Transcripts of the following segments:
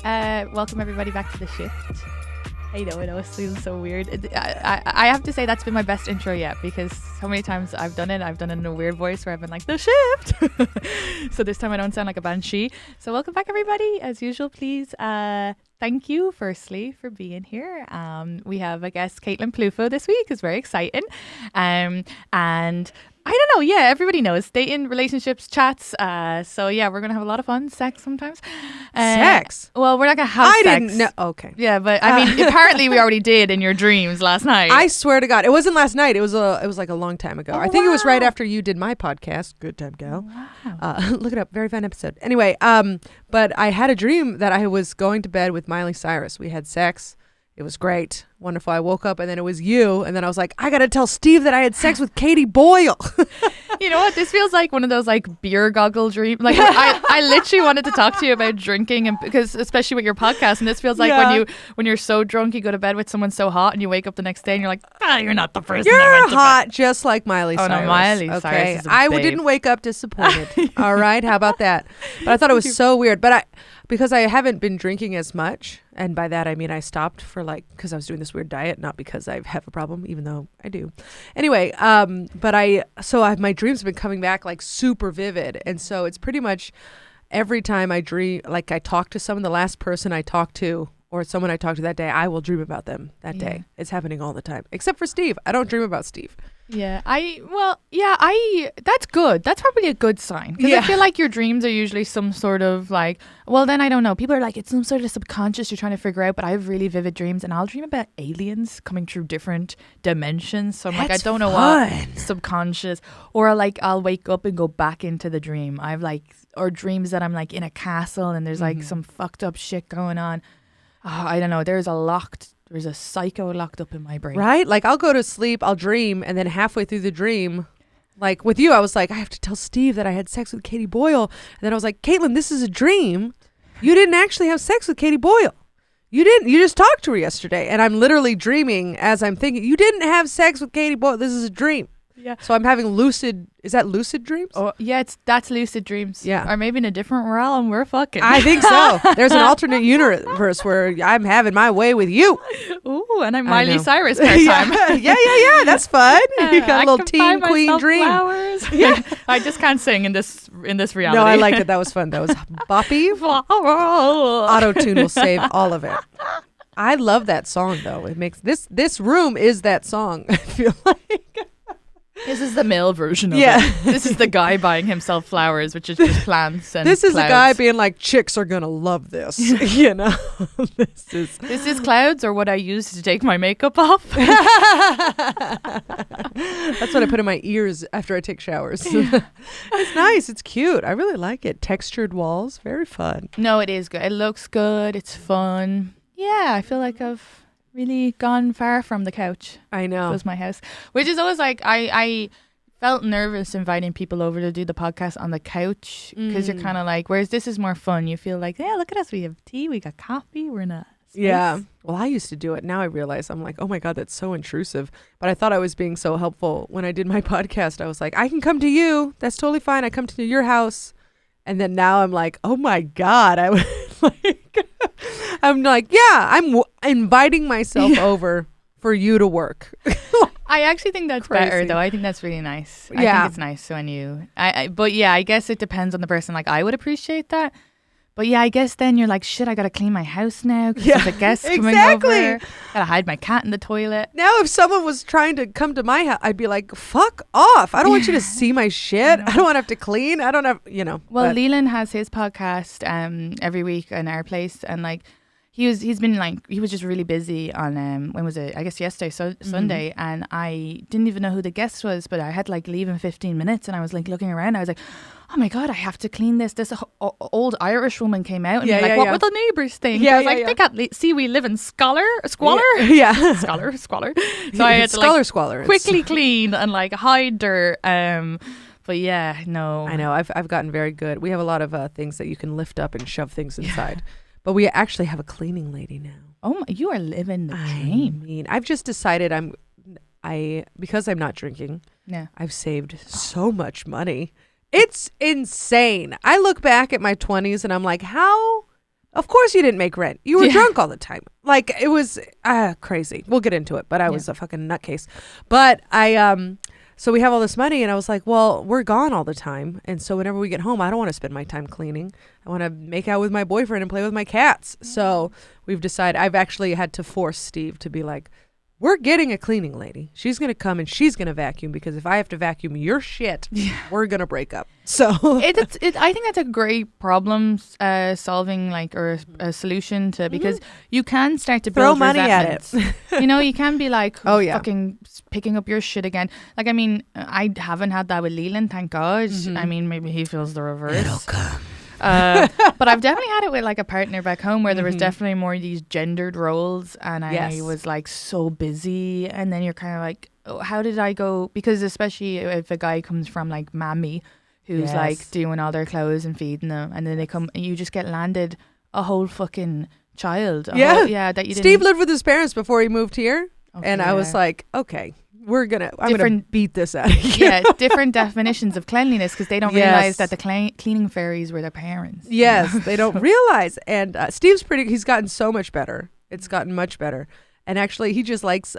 Welcome everybody back to the shift. I know it feels so weird. I have to say that's been my best intro yet, because so many times I've done it in a weird voice where I've been like, the shift. So this time I don't sound like a banshee. So welcome back everybody. As usual, please thank you firstly for being here. We have a guest, Caitlin Peluffo, this week. It's very exciting. And I don't know. Yeah, everybody knows dating, relationships, chats. So yeah, we're gonna have a lot of fun. Sex sometimes. Sex? Well, we're not gonna have I sex. didn't know. Okay. Yeah, but I mean, apparently we already did in your dreams last night. I swear to God, it wasn't last night. It was like a long time ago. Oh, I think it was right wow. after you did my podcast. Good time, gal. Wow. Look it up. Very fun episode. Anyway, but I had a dream that I was going to bed with Miley Cyrus. We had sex. It was great. Wonderful. I woke up and then it was you. And then I was like, I got to tell Steve that I had sex with Katie Boyle. You know what? This feels like one of those like beer goggle dreams. Like I literally wanted to talk to you about drinking, and because especially with your podcast, and this feels like when you're so drunk, you go to bed with someone so hot and you wake up the next day and you're like, you're not the person You're I went hot, to bed. just like Miley Cyrus. Oh no, Miley okay? Cyrus is a I babe. didn't wake up disappointed. All right, how about that? But I thought it was so weird. But because I haven't been drinking as much, and by that I mean I stopped for because I was doing this weird diet, not because I have a problem, even though I do. Anyway, but my dreams have been coming back like super vivid, and so it's pretty much every time I dream, like I talk to someone, the last person I talked to or someone I talked to that day, I will dream about them that day. It's happening all the time, except for Steve. I don't dream about Steve. Yeah, that's good. That's probably a good sign, because I feel like your dreams are usually some sort of like, well, then I don't know. People are like, it's some sort of subconscious you're trying to figure out, but I have really vivid dreams and I'll dream about aliens coming through different dimensions. So I'm like, I don't know what subconscious, or I'll wake up and go back into the dream. I've or dreams that I'm like in a castle and there's like some fucked up shit going on. Oh, I don't know. There's a psycho locked up in my brain. Right? Like I'll go to sleep, I'll dream, and then halfway through the dream, like with you, I was like, I have to tell Steve that I had sex with Katie Boyle. And then I was like, Caitlin, this is a dream. You didn't actually have sex with Katie Boyle. You didn't. You just talked to her yesterday. And I'm literally dreaming as I'm thinking, you didn't have sex with Katie Boyle. This is a dream. Yeah. So I'm having is that lucid dreams? Oh, yeah, that's lucid dreams. Yeah. Or maybe in a different realm, we're fucking. I think so. There's an alternate universe where I'm having my way with you. Ooh, and I'm Miley Cyrus part time. Yeah. That's fun. You got a little teen queen dream. Flowers. Yeah. I just can't sing in this reality. No, I liked it. That was fun. That was boppy. Auto-tune will save all of it. I love that song though. It makes this room is that song. I feel like. This is the male version of it. This is the guy buying himself flowers, which is just plants and this is clouds. the guy being like, chicks are gonna love this. You know, this is clouds, or what I use to take my makeup off. That's what I put in my ears after I take showers. It's nice. It's cute. I really like it. Textured walls, very fun. No, it is good. It looks good. It's fun. Yeah, I feel like I've really gone far from the couch. I know. It was my house, which is always like I felt nervous inviting people over to do the podcast on the couch, because you're kind of like, whereas this is more fun. You feel like, yeah, look at us, we have tea, we got coffee, we're in a space. Yeah. Well, I used to do it. Now I realize I'm like, oh my God, that's so intrusive. But I thought I was being so helpful when I did my podcast. I was like, I can come to you. That's totally fine. I come to your house. And then now I'm like, oh my God, I was I'm like, yeah, I'm inviting myself over for you to work. I actually think that's better, though. I think that's really nice. I think it's nice when you, but yeah, I guess it depends on the person. Like, I would appreciate that. But yeah, I guess then you're like, shit, I got to clean my house now because there's a guest coming over. Got to hide my cat in the toilet. Now, if someone was trying to come to my house, I'd be like, fuck off. I don't want you to see my shit. I don't want to have to clean. I don't have, Well, Leland has his podcast every week in our place. And like, he was just really busy on, when was it? I guess yesterday, Sunday. And I didn't even know who the guest was, but I had like leave in 15 minutes. And I was like looking around. I was like, oh my God, I have to clean this. This old Irish woman came out and what will the neighbours think? I was like, they can't see we live in squalor. Yeah. Squalor. So I had to squalor. quickly clean and like hide dirt. But yeah, no. I know. I've gotten very good. We have a lot of things that you can lift up and shove things inside. But we actually have a cleaning lady now. Oh my, you are living the dream. I mean, I've just decided because I'm not drinking. Yeah. I've saved so much money. It's insane. I look back at my 20s and I'm like, how Of course you didn't make rent. You were drunk all the time. Like, it was crazy. We'll get into it, but I was a fucking nutcase. But so we have all this money, and I was like, well, we're gone all the time. And so whenever we get home, I don't want to spend my time cleaning. I want to make out with my boyfriend and play with my cats. So we've decided, I've actually had to force Steve to be like, we're getting a cleaning lady. She's going to come and she's going to vacuum, because if I have to vacuum your shit, we're going to break up. So I think that's a great problem solving, like, or a solution to, because you can start to build throw money at it. You can be like, fucking picking up your shit again. Like, I mean, I haven't had that with Leland, thank God. I mean, maybe he feels the reverse. It'll come. But I've definitely had it with like a partner back home where there was definitely more of these gendered roles, and I was like so busy, and then you're kind of like, oh, how did I go? Because especially if a guy comes from like mammy who's like doing all their clothes and feeding them, and then they come and you just get landed a whole fucking child. That you didn't. Steve lived with his parents before he moved here, and I was like, okay, I'm gonna beat this out of you. Yeah, different definitions of cleanliness, because they don't realize that the cleaning fairies were their parents. Yes, they don't realize. And Steve's he's gotten so much better. It's gotten much better. And actually, he just likes,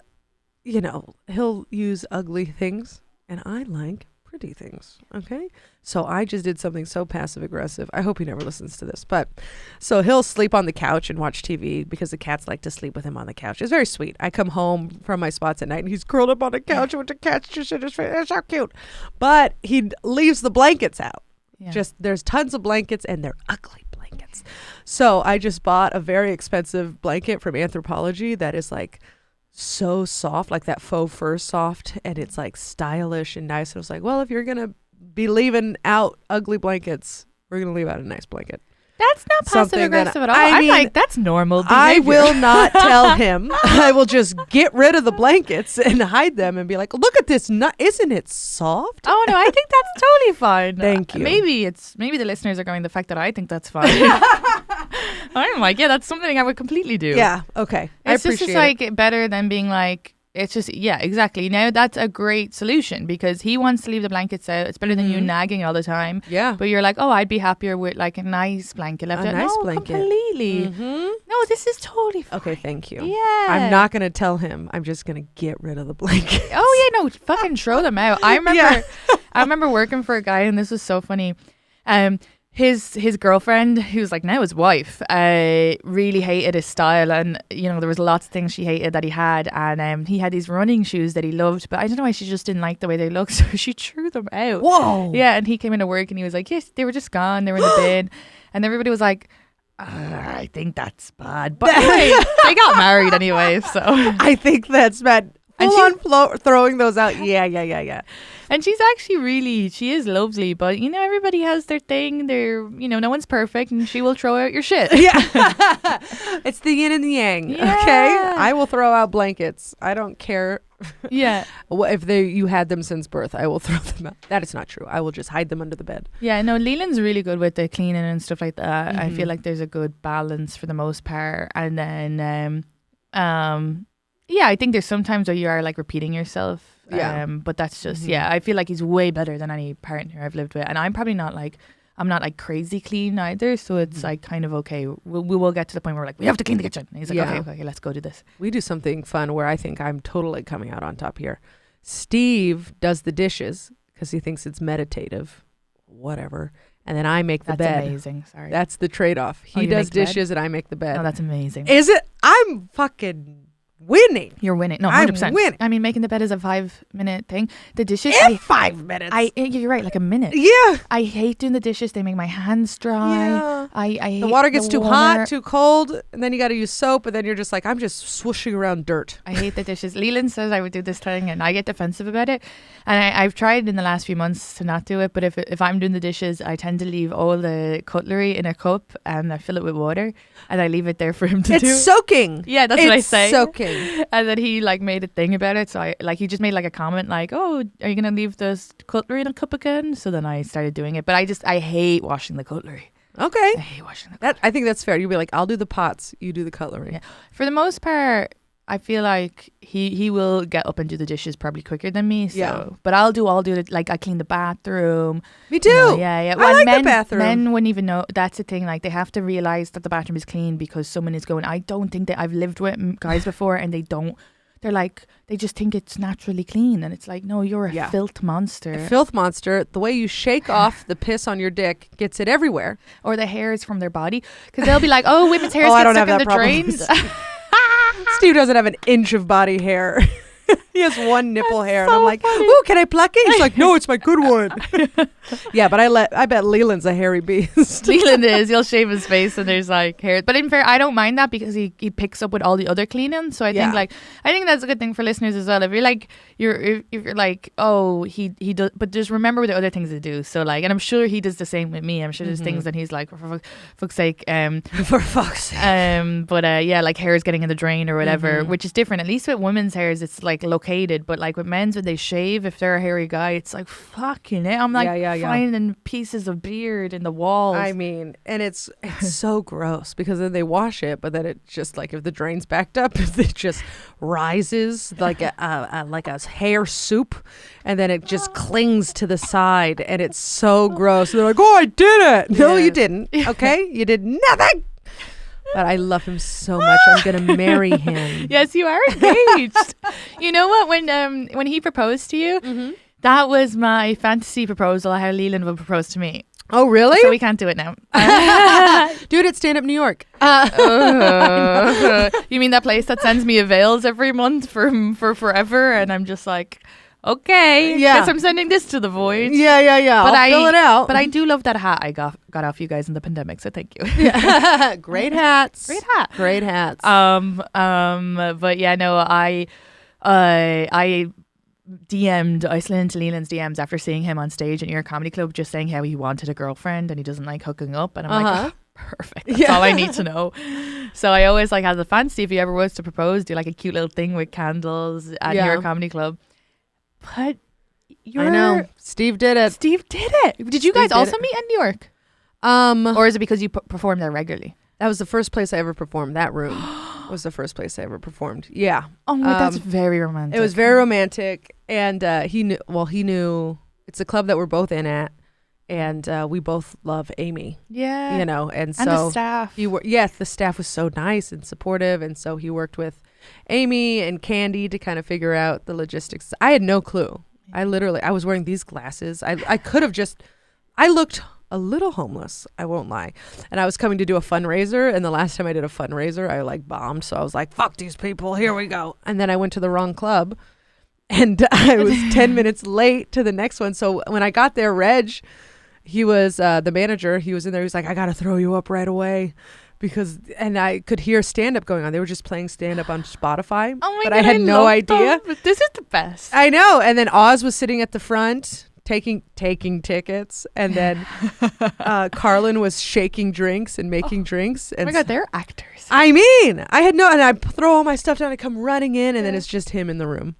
he'll use ugly things, and I like pretty things. Okay, so I just did something so passive aggressive. I hope he never listens to this, but so he'll sleep on the couch and watch TV, because the cats like to sleep with him on the couch. It's very sweet. I come home from my spots at night and he's curled up on the couch with the cats just in his face. It's so cute. But he leaves the blankets out. There's tons of blankets, and they're ugly blankets. So I just bought a very expensive blanket from Anthropology that is like so soft, like that faux fur soft, and it's like stylish and nice. And I was like, well, if you're gonna be leaving out ugly blankets, we're gonna leave out a nice blanket. That's not passive aggressive at all. I'm like, that's normal behavior. I will not tell him. I will just get rid of the blankets and hide them and be like, look at this nut. Isn't it soft? Oh no, I think that's totally fine. Thank you. Maybe the listeners are going, the fact that I think that's fine. I'm like, that's something I would completely do. Yeah, okay. It's just like better than being like, it's just, exactly. Now that's a great solution, because he wants to leave the blankets out. It's better than you nagging all the time. Yeah. But you're like, oh, I'd be happier with like a nice blanket left out. Nice no, blanket. Completely. No, this is totally fine. Okay, thank you. Yeah. I'm not going to tell him. I'm just going to get rid of the blankets. Oh, yeah, no, fucking throw them out. I remember working for a guy, and this was so funny. His girlfriend, who's like now his wife, really hated his style, and there was lots of things she hated that he had, and he had these running shoes that he loved, but I don't know why she just didn't like the way they looked, so she threw them out. Whoa! Yeah, and he came into work and he was like, yes, they were just gone, they were in the bin, and everybody was like, I think that's bad, but anyway, they got married anyway, so I think that's bad. Throwing those out. Yeah. And she's actually she is lovely, but everybody has their thing. No one's perfect, and she will throw out your shit. Yeah. It's the yin and the yang. Yeah. Okay. I will throw out blankets. I don't care. Yeah. If you had them since birth, I will throw them out. That is not true. I will just hide them under the bed. Yeah, no, Leland's really good with the cleaning and stuff like that. I feel like there's a good balance for the most part. And then I think there's sometimes where you are like repeating yourself. Yeah. But that's just, I feel like he's way better than any partner I've lived with. And I'm probably not like, I'm not like crazy clean either. So it's like kind of okay. We will get to the point where we're like, we have to clean the kitchen. And he's like, okay, let's go do this. We do something fun where I think I'm totally coming out on top here. Steve does the dishes because he thinks it's meditative, whatever. And then I make the bed. That's amazing. Sorry. That's the trade-off. He does dishes and I make the bed. Oh, that's amazing. Is it? I'm fucking winning. You're winning. No, 100%. I'm winning. I mean, making the bed is a 5-minute thing. The dishes. 5 minutes. You're right, like a minute. Yeah. I hate doing the dishes. They make my hands dry. Yeah. I hate the water gets too hot, too cold, and then you got to use soap, and then you're just like, I'm just swooshing around dirt. I hate the dishes. Leland says I would do this thing, and I get defensive about it. And I've tried in the last few months to not do it, but if I'm doing the dishes, I tend to leave all the cutlery in a cup, and I fill it with water, and I leave it there for him to do. It's soaking. Yeah, that's what I say. It's soaking. And then he like made a thing about it. So he just made like a comment like, oh, are you going to leave this cutlery in a cup again? So then I started doing it. But I hate washing the cutlery. Okay. I hate washing the cutlery. I think that's fair. You'll be like, I'll do the pots. You do the cutlery. Yeah. For the most part, I feel like he will get up and do the dishes probably quicker than me. So, Yeah. but I'll do it. Like I clean the bathroom. Me too. You know, yeah. I Well, like men, the bathroom. Men wouldn't even know. That's the thing. Like they have to realize that the bathroom is clean because someone is going. I don't think that I've lived with guys before, and they don't. They're like they just think it's naturally clean, and it's like no, you're a filth monster. A filth monster. The way you shake off the piss on your dick gets it everywhere, or the hairs from their body, because they'll be like, oh, women's hairs I get don't stuck have in the that problem. drains. Steve doesn't have an inch of body hair. He has one nipple hair, and so I'm like, funny. "Ooh, can I pluck it?" He's like, "No, it's my good one." Yeah, but I bet Leland's a hairy beast. Leland is. He'll shave his face, and there's like hair. But in fair, I don't mind that because he picks up with all the other cleaning. So I think that's a good thing for listeners as well. If you're like if you're like, oh, he does, but just remember the other things to do. So like, and I'm sure he does the same with me. I'm sure there's things that he's like, for fuck's sake, For fuck's sake. but yeah, like hairs getting in the drain or whatever, which is different. At least with women's hairs, it's like located. But like with men's, when they shave, if they're a hairy guy, it's like fucking it. I'm like finding pieces of beard in the walls. I mean, and it's so gross because then they wash it, but then it just like if the drain's backed up, it just rises like a hair soup, and then it just clings to the side, and it's so gross. And they're like, "Oh, I did it." No, you didn't. Okay, you did nothing. But I love him so much. I'm gonna marry him. Yes, you are engaged. You know what? When he proposed to you, that was my fantasy proposal. How Leland would propose to me. Oh, really? So we can't do it now. Do it at Stand Up New York. You mean that place that sends me avails every month for forever? And I'm just like, okay, guess I'm sending this to the void. Yeah. But I'll fill it out. But I do love that hat I got off you guys in the pandemic. So thank you. Yeah. Great hats. Great hats. But yeah, no, I slid into Leland's DMs after seeing him on stage at your comedy club, just saying how he wanted a girlfriend and he doesn't like hooking up, and I'm like, perfect, that's all I need to know. So I always like had the fantasy, if he ever was to propose, do like a cute little thing with candles at your comedy club. But I know Steve did it. Did you guys also meet in New York? Or is it because you perform there regularly? That was the first place I ever performed. That room was the first place I ever performed. Yeah. Oh, that's very romantic. It was very romantic, and he knew. Well, he knew it's a club that we're both in at, and we both love Amy. Yeah. You know, and so the staff. The staff was so nice and supportive, and so he worked with Amy and Candy to kind of figure out the logistics. I had no clue. I was wearing these glasses. I could have just. I looked a little homeless, I won't lie. And I was coming to do a fundraiser, and the last time I did a fundraiser, I like bombed. So I was like, fuck these people, here we go. And then I went to the wrong club, and I was 10 minutes late to the next one. So when I got there, Reg, he was the manager, he was in there, he was like, I gotta throw you up right away. And I could hear stand-up going on. They were just playing stand-up on Spotify. Oh my but God, I had no idea. But this is the best. I know. And then Oz was sitting at the front taking tickets, and then Carlin was shaking drinks and making drinks. And oh my God, they're actors. I mean, and I throw all my stuff down, I come running in, and then it's just him in the room.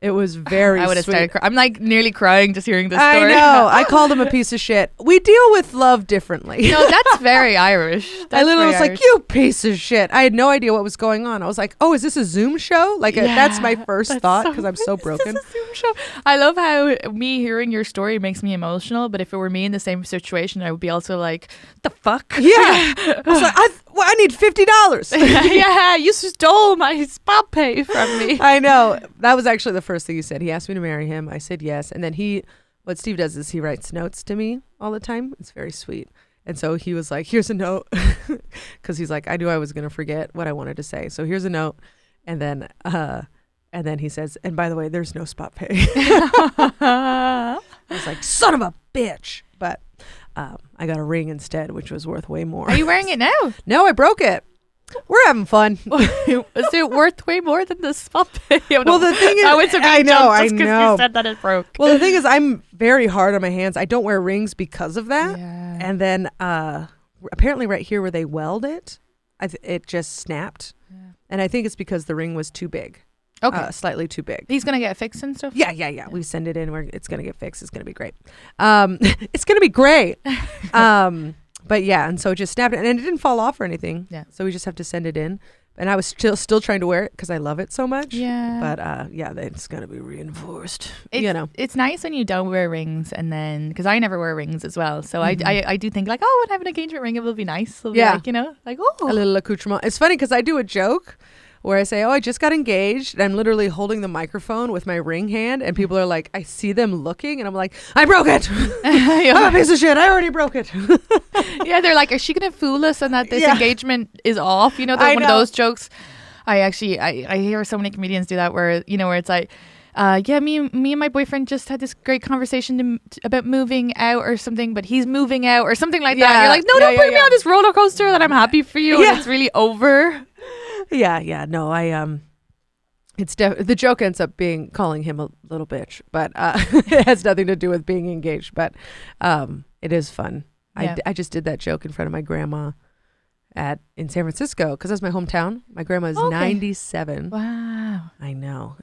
It was very I would have sweet. started I'm like nearly crying just hearing this story. I know. I called him a piece of shit. We deal with love differently. No, that's very Irish. I literally was like, you piece of shit. I had no idea what was going on. I was like, oh, is this a Zoom show? Like, that's my first thought because I'm so broken. Is this a Zoom show? I love how me hearing your story makes me emotional, but if it were me in the same situation, I would be also like, the fuck? Yeah. I was like, I need $50. Yeah, you stole my spot pay from me. I know. That was actually the first thing he said. He asked me to marry him. I said yes. And then what Steve does is he writes notes to me all the time. It's very sweet. And so he was like, here's a note. Because he's like, I knew I was going to forget what I wanted to say. So here's a note. And then he says, and by the way, there's no spot pay. I was like, son of a bitch. But I got a ring instead, which was worth way more. Are you wearing it now? No, I broke it. We're having fun. Is it worth way more than the spot pay? Well, the thing is, I know. You said that it broke. Well, the thing is, I'm very hard on my hands. I don't wear rings because of that. Yeah. And then apparently right here where they weld it, it just snapped. Yeah. And I think it's because the ring was too big. Okay. Slightly too big. He's going to get fixed and stuff? Yeah. We send it in where it's going to get fixed. It's going to be great. It's going to be great. But yeah, and so it just snapped, and it didn't fall off or anything. Yeah. So we just have to send it in. And I was still trying to wear it because I love it so much. Yeah. But yeah, it's gonna be reinforced. It's nice when you don't wear rings, and then because I never wear rings as well, so Mm-hmm. I do think like, oh, when I have an engagement ring, it will be nice. It'll be Yeah. like, like, oh, A little accoutrement. It's funny because I do a joke where I say, oh, I just got engaged. And I'm literally holding the microphone with my ring hand, and people are like, I see them looking, and I'm like, I broke it. I'm a piece of shit. I already broke it. Yeah, they're like, is she gonna fool us and that this Yeah. engagement is off? You know, I one of know. those jokes. I hear so many comedians do that where it's like, yeah, me and my boyfriend just had this great conversation about moving out or something, but he's moving out or something like that. Yeah. And you're like, no, don't bring me on this roller coaster that I'm happy for you Yeah. and it's really over. Yeah. No, it's the joke ends up being calling him a little bitch, but it has nothing to do with being engaged. But it is fun. Yeah. I just did that joke in front of my grandma in San Francisco because that's my hometown. My grandma is 97. Wow. I know,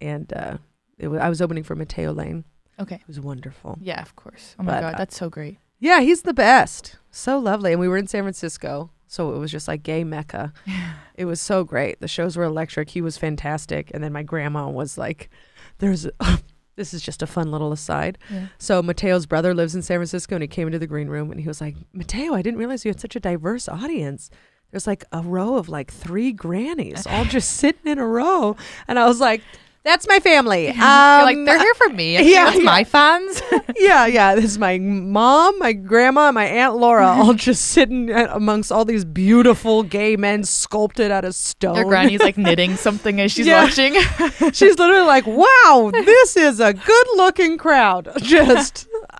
and I was opening for Mateo Lane. Okay. It was wonderful. Yeah, of course. Oh my But, God, that's so great. Yeah, he's the best. So lovely, and we were in San Francisco. So it was just like gay mecca. It was so great. The shows were electric. He was fantastic. And then my grandma was like, this is just a fun little aside. Yeah. So Mateo's brother lives in San Francisco, and he came into the green room and he was like, Mateo, I didn't realize you had such a diverse audience. There's like a row of like 3 grannies all just sitting in a row. And I was like, that's my family. You're like, they're here for me. Actually, yeah, that's yeah. my fans. Yeah. This is my mom, my grandma, and my Aunt Laura all just sitting amongst all these beautiful gay men sculpted out of stone. Their granny's like knitting something as she's Yeah. watching. She's literally like, wow, this is a good looking crowd.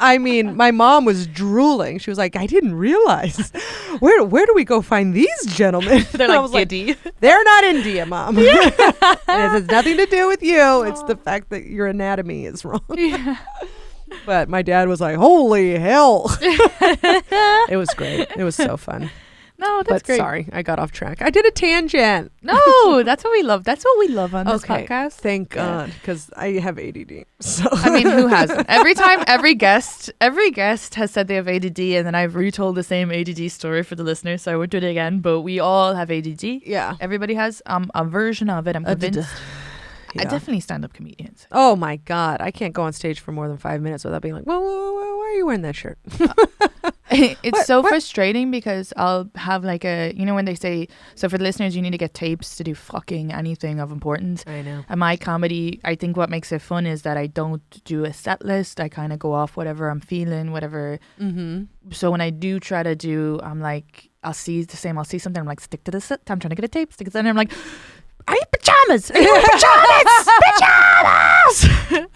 I mean, my mom was drooling. She was like, I didn't realize. Where do we go find these gentlemen? They're I like was giddy. they're not India, Mom. And it has nothing to do with you. It's the fact that your anatomy is wrong. Yeah. But my dad was like, holy hell. It was great. It was so fun. No, that's But great. sorry, I got off track. I did a tangent. No, that's what we love. That's what we love on this Okay, podcast. thank Yeah. God, because I have ADD. So I mean, who hasn't? Every time, every guest has said they have ADD, and then I've retold the same ADD story for the listeners, so I won't do it again. But we all have ADD. yeah. Everybody has a version of it. I'm convinced. Yeah. I definitely stand-up comedians. Oh my God, I can't go on stage for more than 5 minutes without being like, whoa, why are you wearing that shirt? It's so what? frustrating because I'll have like when they say, so for the listeners, you need to get tapes to do fucking anything of importance. I know. And my comedy, I think what makes it fun is that I don't do a set list. I kind of go off whatever I'm feeling, whatever. Mm-hmm. So when I do try to do, I'm like, I'll see something. I'm like, stick to the set. I'm trying to get a tape. Stick to the. And I'm like, I need pajamas. I need pajamas.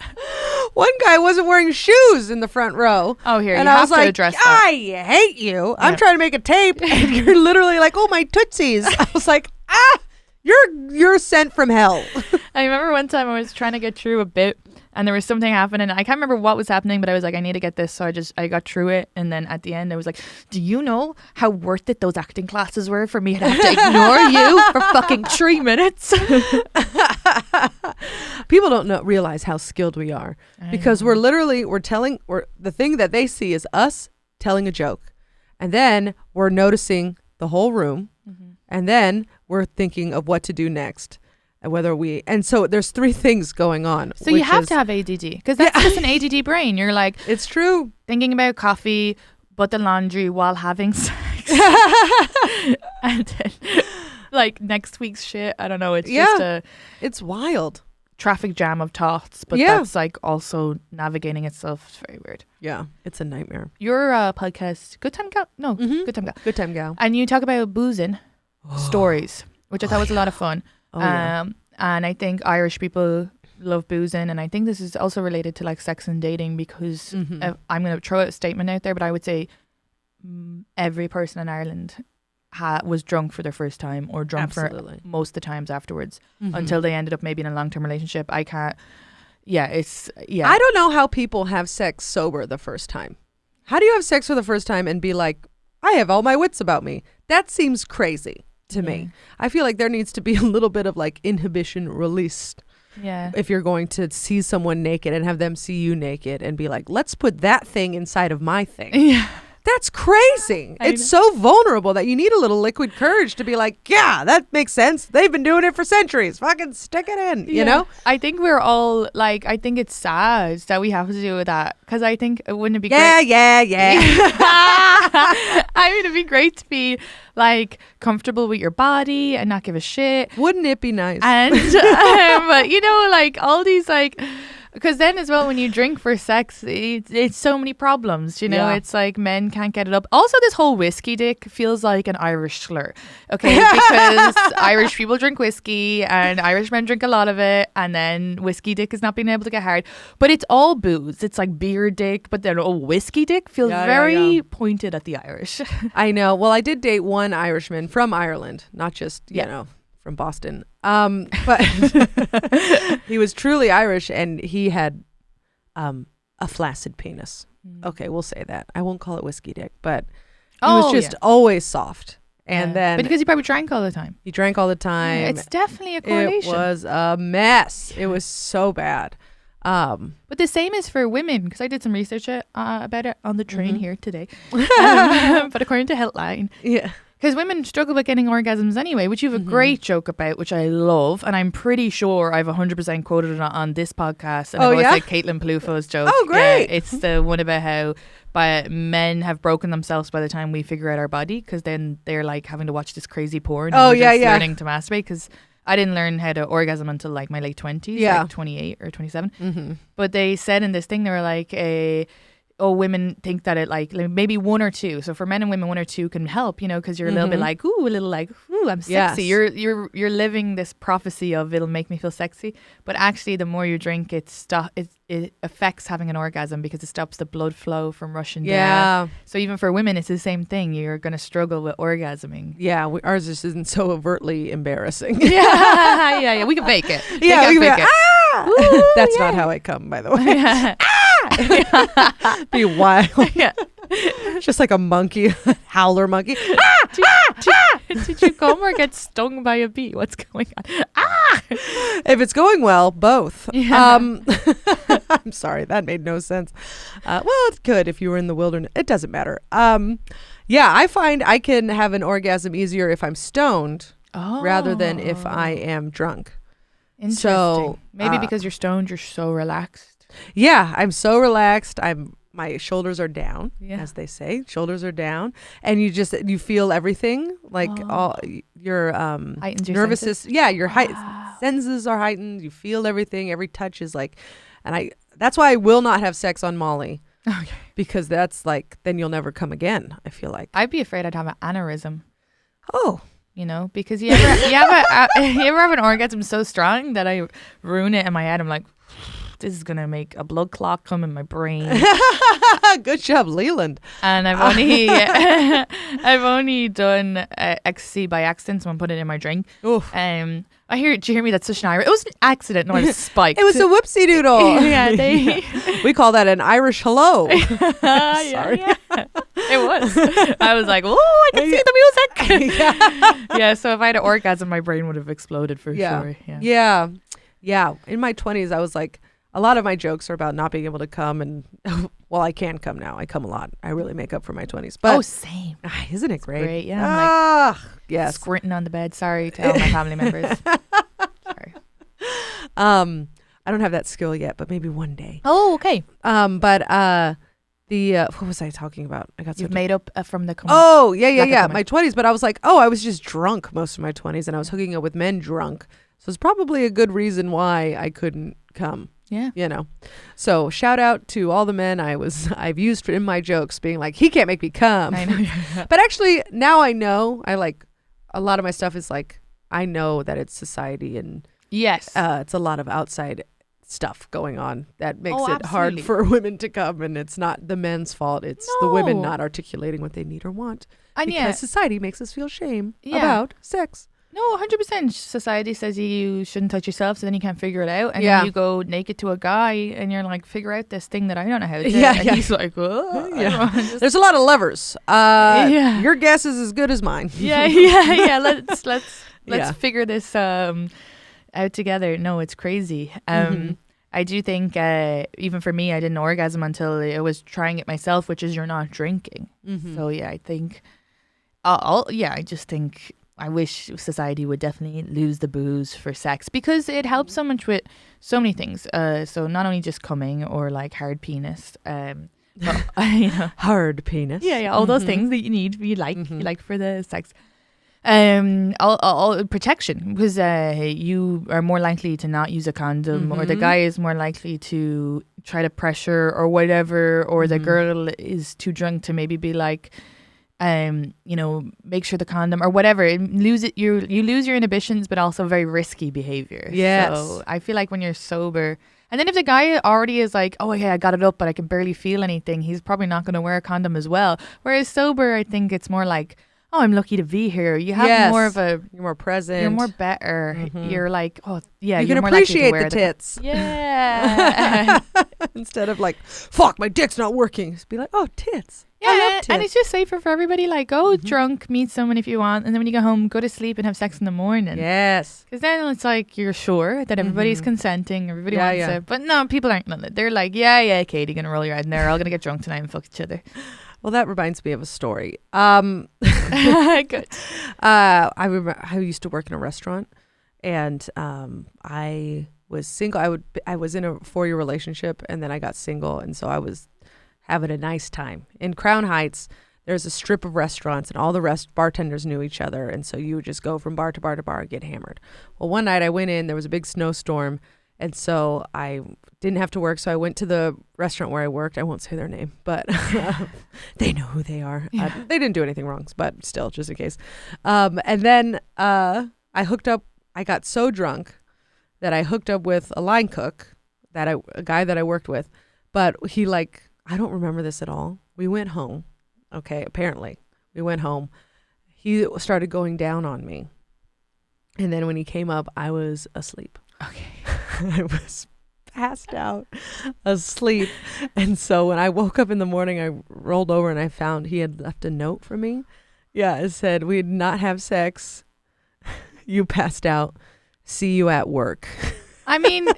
One guy wasn't wearing shoes in the front row. Oh, here, And you I have was to like, address that. I hate you. I'm Yeah. trying to make a tape. And you're literally like, oh, my Tootsies. I was like, you're sent from hell. I remember one time I was trying to get through a bit and there was something happening. I can't remember what was happening, but I was like, I need to get this. So I got through it. And then at the end, I was like, do you know how worth it those acting classes were for me to have to ignore you for fucking 3 minutes? People don't realize how skilled we are because we're the thing that they see is us telling a joke. And then we're noticing the whole room. Mm-hmm. And then we're thinking of what to do next. And so there's 3 things going on. So you have to have ADD because that's just an ADD brain. You're like It's true. thinking about coffee, but the laundry while having sex. And then like next week's shit. I don't know. It's just a It's wild. traffic jam of thoughts, but Yeah. that's like also navigating itself. It's very weird. Yeah. It's a nightmare. Your podcast, Good Time Gal? No, Mhm. Good Time Gal. Good time, gal. And you talk about boozing stories, which I thought was a lot of fun. Oh, yeah. And I think Irish people love boozing, and I think this is also related to like sex and dating because Mhm. I'm going to throw a statement out there, but I would say every person in Ireland was drunk for their first time or drunk Absolutely. for most of the times afterwards Mhm. until they ended up maybe in a long-term relationship. I can't. Yeah, it's yeah. I don't know how people have sex sober the first time. How do you have sex for the first time and be like, I have all my wits about me? That seems crazy to me. I feel like there needs to be a little bit of like inhibition released Yeah. if you're going to see someone naked and have them see you naked and be like, let's put that thing inside of my thing. Yeah. That's crazy. It's so vulnerable that you need a little liquid courage to be like, yeah, that makes sense. They've been doing it for centuries. Fucking stick it in, you know? I think we're all like, I think it's sad that we have to do that because I think wouldn't it be great? Yeah. I mean, it'd be great to be like comfortable with your body and not give a shit. Wouldn't it be nice? And, but you know, like all these like, because then as well, when you drink for sex, it's so many problems, you know, it's like men can't get it up. Also, this whole whiskey dick feels like an Irish slur, okay, because Irish people drink whiskey and Irish men drink a lot of it, and then whiskey dick is not being able to get hard. But it's all booze. It's like beer dick, but then whiskey dick feels very pointed at the Irish. I know. Well, I did date one Irishman from Ireland, not just, you know, from Boston. But he was truly Irish and he had a flaccid penis. Okay, we'll say that. I won't call it whiskey dick, but he was just always soft. And then but because he probably drank all the time. He drank all the time. Yeah, it's definitely a correlation. It was a mess. It was so bad. But the same is for women, because I did some research about it on the train here today. But according to Healthline, because women struggle with getting orgasms anyway, which you have a great joke about, which I love. And I'm pretty sure I've 100% quoted it on this podcast. And I've always said Caitlin Peluffo's joke. Oh, great. It's the one about how men have broken themselves by the time we figure out our body, because then they're like having to watch this crazy porn. And we're just learning to masturbate, because I didn't learn how to orgasm until like my late 20s, like 28 or 27. But they said in this thing, they were like, women think that it like maybe one or two. So for men and women, one or two can help, you know, because you're a little bit like, ooh, I'm sexy. You're living this prophecy of it'll make me feel sexy. But actually, the more you drink, it affects having an orgasm because it stops the blood flow from rushing down. So even for women, it's the same thing. You're going to struggle with orgasming. Yeah, ours just isn't so overtly embarrassing. Yeah. We can fake it. We can fake it. Ooh, that's not how I come, by the way. Be wild. Just like a monkey, howler monkey. Did you come or get stung by a bee? What's going on? If it's going well, both. I'm sorry, that made no sense. Well, it could if you were in the wilderness. It doesn't matter. I find I can have an orgasm easier if I'm stoned rather than if I am drunk. Interesting. So maybe because you're stoned, you're so relaxed. Yeah, I'm so relaxed. My shoulders are down, as they say. Shoulders are down, and you feel everything, like all your nervous system. Yeah, your senses are heightened. You feel everything. Every touch is like, that's why I will not have sex on Molly. Okay. Because that's like, then you'll never come again. I feel like I'd be afraid I'd have an aneurysm. Oh. You know, because you ever have an orgasm so strong that I ruin it in my head. I'm like, this is gonna make a blood clot come in my brain. Good job, Leland. And I've only done ecstasy by accident. Someone put it in my drink. Oof. Do you hear me? That's such an Irish. It was an accident. No, I was spiked. It was a whoopsie doodle. Yeah, we call that an Irish hello. Sorry. Yeah. It was. I was like, oh, I can see the music. Yeah. So if I had an orgasm, my brain would have exploded for sure. Yeah. In my 20s, I was like, a lot of my jokes are about not being able to come, and well, I can come now. I come a lot. I really make up for my 20s. But same. Isn't it great? Great. Yeah. I'm yes. Squirting on the bed. Sorry to all my family members. Sorry. I don't have that skill yet, but maybe one day. Oh, okay. But what was I talking about? You've made up from the. My 20s, but I was like, I was just drunk most of my 20s, and I was hooking up with men drunk. So it's probably a good reason why I couldn't come. Yeah. You know. So shout out to all the men I've used in my jokes being like, he can't make me come. I know. But actually now I know, I like a lot of my stuff is like, I know that it's society and yes, it's a lot of outside stuff going on that makes it hard for women to come, and it's not the men's fault. It's the women not articulating what they need or want. And because society makes us feel shame about sex. No, 100%. Society says you shouldn't touch yourself, so then you can't figure it out. And then you go naked to a guy, and you're like, figure out this thing that I don't know how to do. And he's like, oh. There's a lot of levers. Your guess is as good as mine. Let's figure this out together. No, it's crazy. And I do think even for me, I didn't orgasm until I was trying it myself, which is you're not drinking. So yeah, I think, I just think I wish society would definitely lose the booze for sex because it helps so much with so many things. So not only just coming or like hard penis, but, hard penis. Yeah, all those things that you need, you like for the sex. All protection, because you are more likely to not use a condom, or the guy is more likely to try to pressure or whatever, or the girl is too drunk to maybe be like, make sure the condom or whatever. You lose your inhibitions, but also very risky behavior. Yes. So I feel like when you're sober, and then if the guy already is like, oh, okay, I got it up, but I can barely feel anything, he's probably not going to wear a condom as well. Whereas sober, I think it's more like, oh, I'm lucky to be here. You have more of a... You're more present. You're more better. You're like, oh, yeah. You can more appreciate likely to wear the tits. Yeah. Instead of like, fuck, my dick's not working. Just be like, oh, tits. Yeah, I love tits. and it's just safer for everybody. Like, go drunk, meet someone if you want, and then when you go home, go to sleep and have sex in the morning. Yes. Because then it's like you're sure that everybody's consenting. Everybody wants it. But no, people aren't. They're like, yeah, Katie, gonna roll your head in there. We're all gonna get drunk tonight and fuck each other. Well, that reminds me of a story. Good. I used to work in a restaurant, and I was single. I was in a 4-year relationship, and then I got single, and so I was having a nice time. In Crown Heights, there's a strip of restaurants, and all the bartenders knew each other, and so you would just go from bar to bar to bar and get hammered. Well, one night I went in, there was a big snowstorm, and so I didn't have to work, so I went to the restaurant where I worked. I won't say their name, but they know who they are. Yeah. They didn't do anything wrong, but still, just in case. And then I hooked up. I got so drunk that I hooked up with a line cook, a guy that I worked with. But he I don't remember this at all. We went home. Okay, apparently. We went home. He started going down on me. And then when he came up, I was asleep. Okay. I was passed out, asleep. And so when I woke up in the morning, I rolled over and I found he had left a note for me. Yeah, it said, "We did not have sex. You passed out. See you at work." I mean...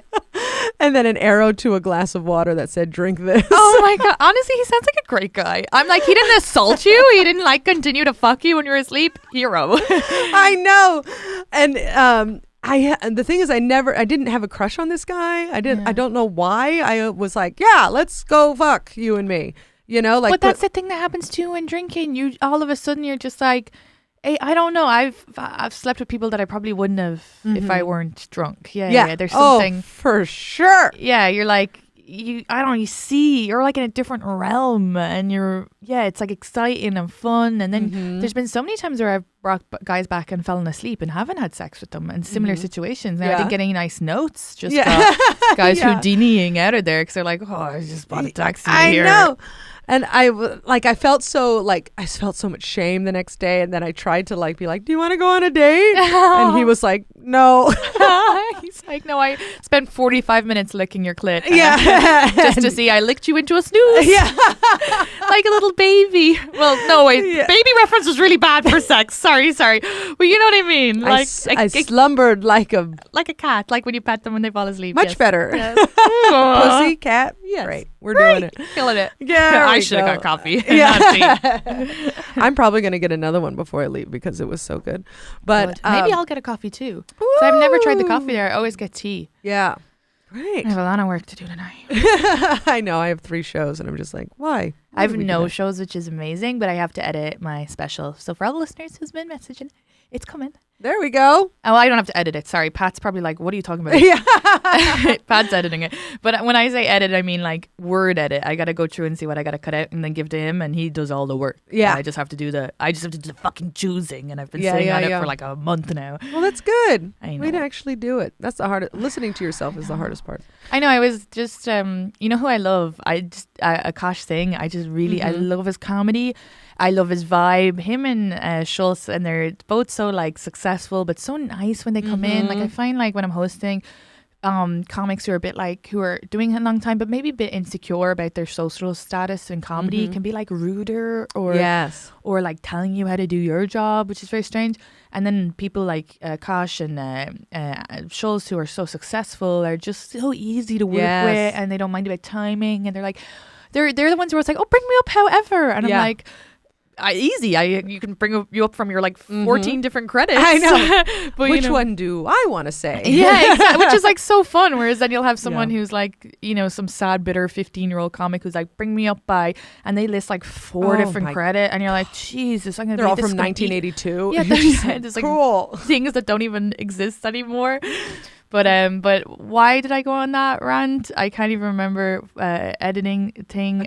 And then an arrow to a glass of water that said, "Drink this." Oh my God. Honestly, he sounds like a great guy. I'm like, he didn't assault you. He didn't continue to fuck you when you were asleep. Hero. I know. And the thing is, I didn't have a crush on this guy. I don't know why. I was like, yeah, let's go fuck you and me. But that's the thing that happens too when drinking. You all of a sudden you're just like, hey, I don't know. I've slept with people that I probably wouldn't have if I weren't drunk. Yeah. There's something for sure. Yeah, you're like you see you're like in a different realm, and it's like exciting and fun. And then there's been so many times where I've brought guys back and fallen asleep and haven't had sex with them in similar situations. And I didn't get any nice notes. Just guys Houdiniing out of there because they're like, oh, I just bought a taxi here. I know. And I felt so much shame the next day, and then I tried to be like, "Do you want to go on a date?" And he was like, "No." He's like, "No, I spent 45 minutes licking your clit, just to see I licked you into a snooze, like a little baby." Well, no, wait, baby reference was really bad for sex. Sorry, but you know what I mean. Like I slumbered like a cat, like when you pet them when they fall asleep. Much better. Yes. Pussy cat. Yes. Great. We're doing it. Killing it. Yeah. I should have got coffee. Yeah. I'm probably going to get another one before I leave because it was so good. But maybe I'll get a coffee too. So I've never tried the coffee there. I always get tea. Yeah. Right. I have a lot of work to do tonight. I know. I have 3 shows and I'm just like, why? I have no shows, which is amazing, but I have to edit my special. So for all the listeners who's been messaging, it's coming. There we go. Oh, I don't have to edit it. Sorry. Pat's probably like, what are you talking about? Yeah. Pat's editing it. But when I say edit, I mean like word edit. I got to go through and see what I got to cut out and then give to him, and he does all the work. Yeah. And I just have to do the fucking choosing, and I've been sitting on it for like a month now. Well, that's good. I know. Way to actually do it. That's the hardest. Listening to yourself is the hardest part. I know. I was just, you know who I love? Akash Singh. I just really, I love his comedy. I love his vibe. Him and Schultz, and they're both so like successful, but so nice when they come in. Like I find like when I'm hosting, comics who are a bit like, who are doing it a long time but maybe a bit insecure about their social status in comedy can be like ruder or like telling you how to do your job, which is very strange. And then people like Kosh and Schultz, who are so successful, are just so easy to work with, and they don't mind about timing, and they're like, they're the ones who are like, oh, bring me up however, and I'm like, easy. You can bring you up from your like 14 different credits. I know. But which one do I want to say? Yeah, exactly. Which is like so fun. Whereas then you'll have someone who's like, some sad, bitter 15-year-old comic who's like, bring me up by, and they list like 4 different credit, and you're like, Jesus, I'm gonna. They're all from 1982. Yeah, there's like cool things that don't even exist anymore. But why did I go on that rant? I can't even remember. Editing thing.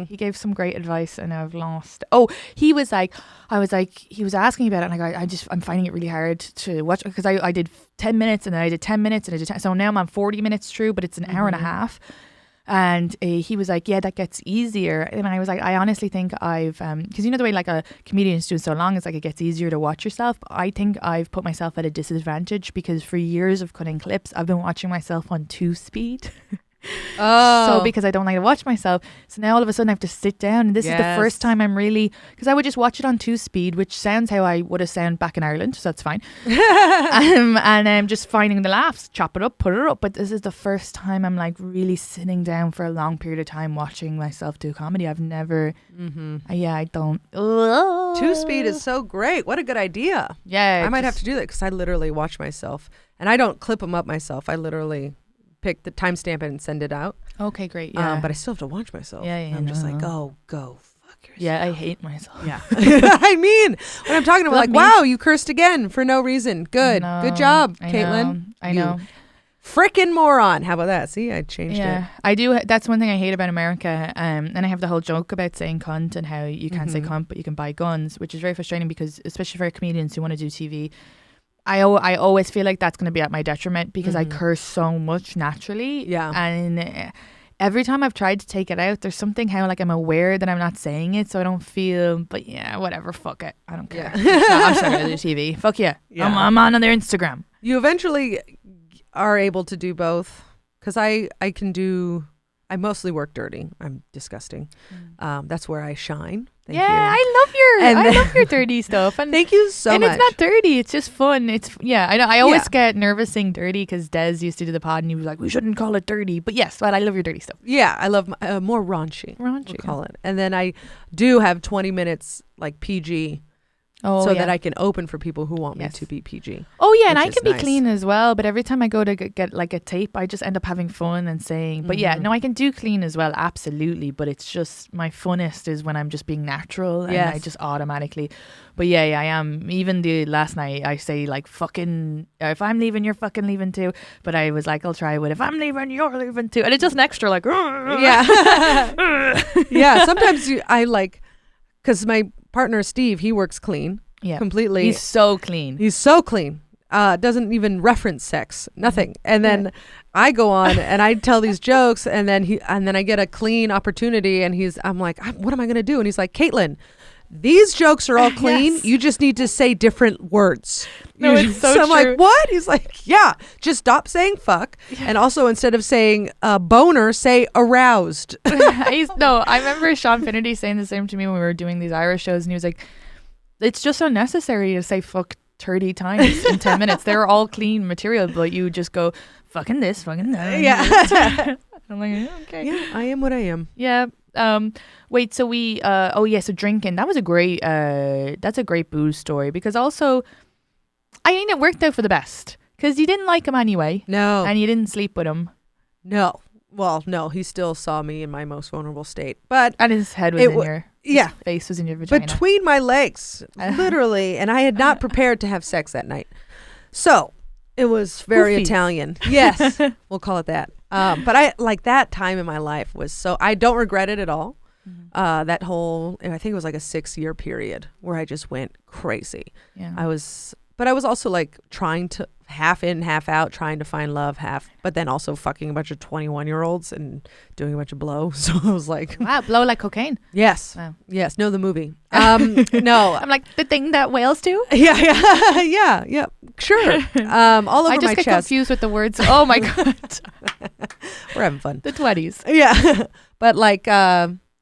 He gave some great advice and I've lost. Oh, he was asking about it, and I'm finding it really hard to watch because I did 10 minutes and then I did 10 minutes and I did 10, so now I'm on 40 minutes through, but it's an hour and a half. And he was like, yeah, that gets easier. And I was like, I honestly think I've, because the way like a comedian's doing so long, it's like it gets easier to watch yourself. But I think I've put myself at a disadvantage because for years of cutting clips, I've been watching myself on 2-speed. So because I don't like to watch myself, so now all of a sudden I have to sit down, and this is the first time I'm really, because I would just watch it on 2-speed, which sounds how I would have sounded back in Ireland, so that's fine. And I'm just finding the laughs, chop it up, put it up. But this is the first time I'm like really sitting down for a long period of time watching myself do comedy. I've never I don't 2-speed is so great. What a good idea. Yeah, I might have to do that because I literally watch myself, and I don't clip them up myself. I literally pick the timestamp and send it out. Okay, great. Yeah, but I still have to watch myself. Yeah, I'm just like, go fuck yourself. Yeah, I hate myself. Yeah. I mean, when I'm talking about like, wow, you cursed again for no reason. Good job, Caitlin. I know. Frickin' moron. How about that? See, I changed it. Yeah, I do. That's one thing I hate about America. And I have the whole joke about saying cunt and how you can't say cunt, but you can buy guns, which is very frustrating because, especially for comedians who want to do TV, I always feel like that's going to be at my detriment because I curse so much naturally. Yeah. And every time I've tried to take it out, there's something how like I'm aware that I'm not saying it, so I don't feel, but yeah, whatever, fuck it. I don't care. I'm still going to do TV. Fuck yeah. I'm on their Instagram. You eventually are able to do both because I mostly work dirty. I'm disgusting. That's where I shine. Thank you. I love your dirty stuff. And thank you so much. And it's not dirty. It's just fun. I know. I always get nervous saying dirty because Des used to do the pod and he was like, we shouldn't call it dirty. But yes, but I love your dirty stuff. Yeah, I love more raunchy. We'll call it. And then I do have 20 minutes like PG. That I can open for people who want me to be PG. Oh yeah, and I can be clean as well. But every time I go to get like a tape, I just end up having fun and saying. But yeah, no, I can do clean as well, absolutely. But it's just my funnest is when I'm just being natural and I just automatically. But yeah, I am. Even the last night, I say like fucking. If I'm leaving, you're fucking leaving too. But I was like, I'll try with if I'm leaving, you're leaving too. And it's just an extra like. Yeah. Yeah. Sometimes I like because my partner Steve, he works clean. Yeah, completely. He's so clean. Doesn't even reference sex, nothing. And then I go on and I tell these jokes, and then I get a clean opportunity, and I'm like, what am I gonna do? And he's like, Caitlin, these jokes are all clean. Yes. You just need to say different words. No, it's so true. I'm like, what? He's like, yeah, just stop saying fuck. Yeah. And also instead of saying boner, say aroused. I remember Sean Finnerty saying the same to me when we were doing these Irish shows, and he was like, it's just unnecessary to say fuck 30 times in 10 minutes. They're all clean material, but you just go fucking this, fucking that. Yeah. I'm like, okay. Yeah, I am what I am. Yeah. Wait, so we so drinking, that's a great booze story because also I think it worked out for the best because you didn't like him anyway. No. And you didn't sleep with him. No. Well, no, he still saw me in my most vulnerable state. But and his head was his face was in your vagina. Between my legs, literally, and I had not prepared to have sex that night. So it was very Italian. Yes, we'll call it that. But I like that time in my life was so I don't regret it at all. Mm-hmm. That whole, I think it was like a 6-year period where I just went crazy. Yeah. I was also like trying to half in, half out, trying to find love, but then also fucking a bunch of 21-year-olds and doing a bunch of blow. So I was like, wow, blow like cocaine. Yes. Wow. Yes. No, the movie. No. I'm like the thing that whales do. Yeah. Sure. All over I just my get chest. confused with the words. Oh my god. We're having fun. The 20s. Yeah. But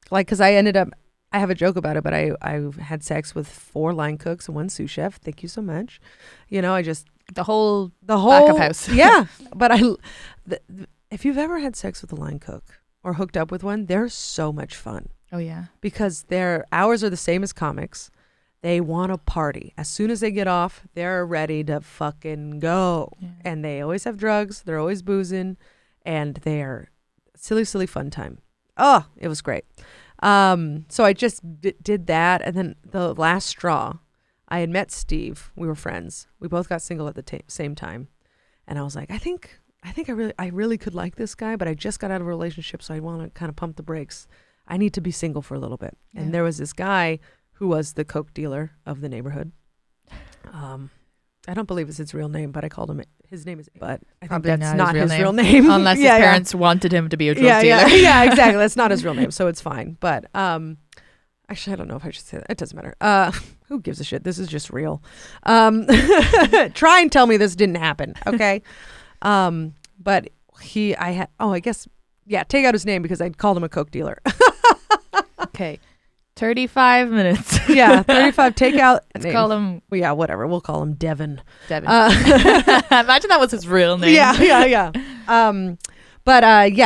because I ended up, I have a joke about it, but I had sex with 4 line cooks and 1 sous chef. Thank you so much. I just The whole back of house. Yeah. But if you've ever had sex with a line cook or hooked up with one, they're so much fun Oh yeah. because their hours are the same as comics. They want to party. As soon as they get off, they're ready to fucking go. Yeah. And they always have drugs. They're always boozing. And they're silly, silly fun time. Oh, it was great. So I just did that. And then the last straw, I had met Steve. We were friends. We both got single at the same time. And I was like, I think I really could like this guy, but I just got out of a relationship, so I want to kind of pump the brakes. I need to be single for a little bit. Yeah. And there was this guy who was the coke dealer of the neighborhood. I don't believe it's his real name, but I called him. His name is, but I think Probably that's not his real name. name. Unless his parents wanted him to be a drug dealer. Yeah, exactly. That's not his real name, so it's fine. But actually, I don't know if I should say that. It doesn't matter. Who gives a shit? This is just real. Try and tell me this didn't happen, okay? But take out his name because I called him a coke dealer. Okay. 35 minutes. Yeah, 35. Take out. Let's call him. Well, yeah, whatever. We'll call him Devin. Devin. Imagine that was his real name. Yeah.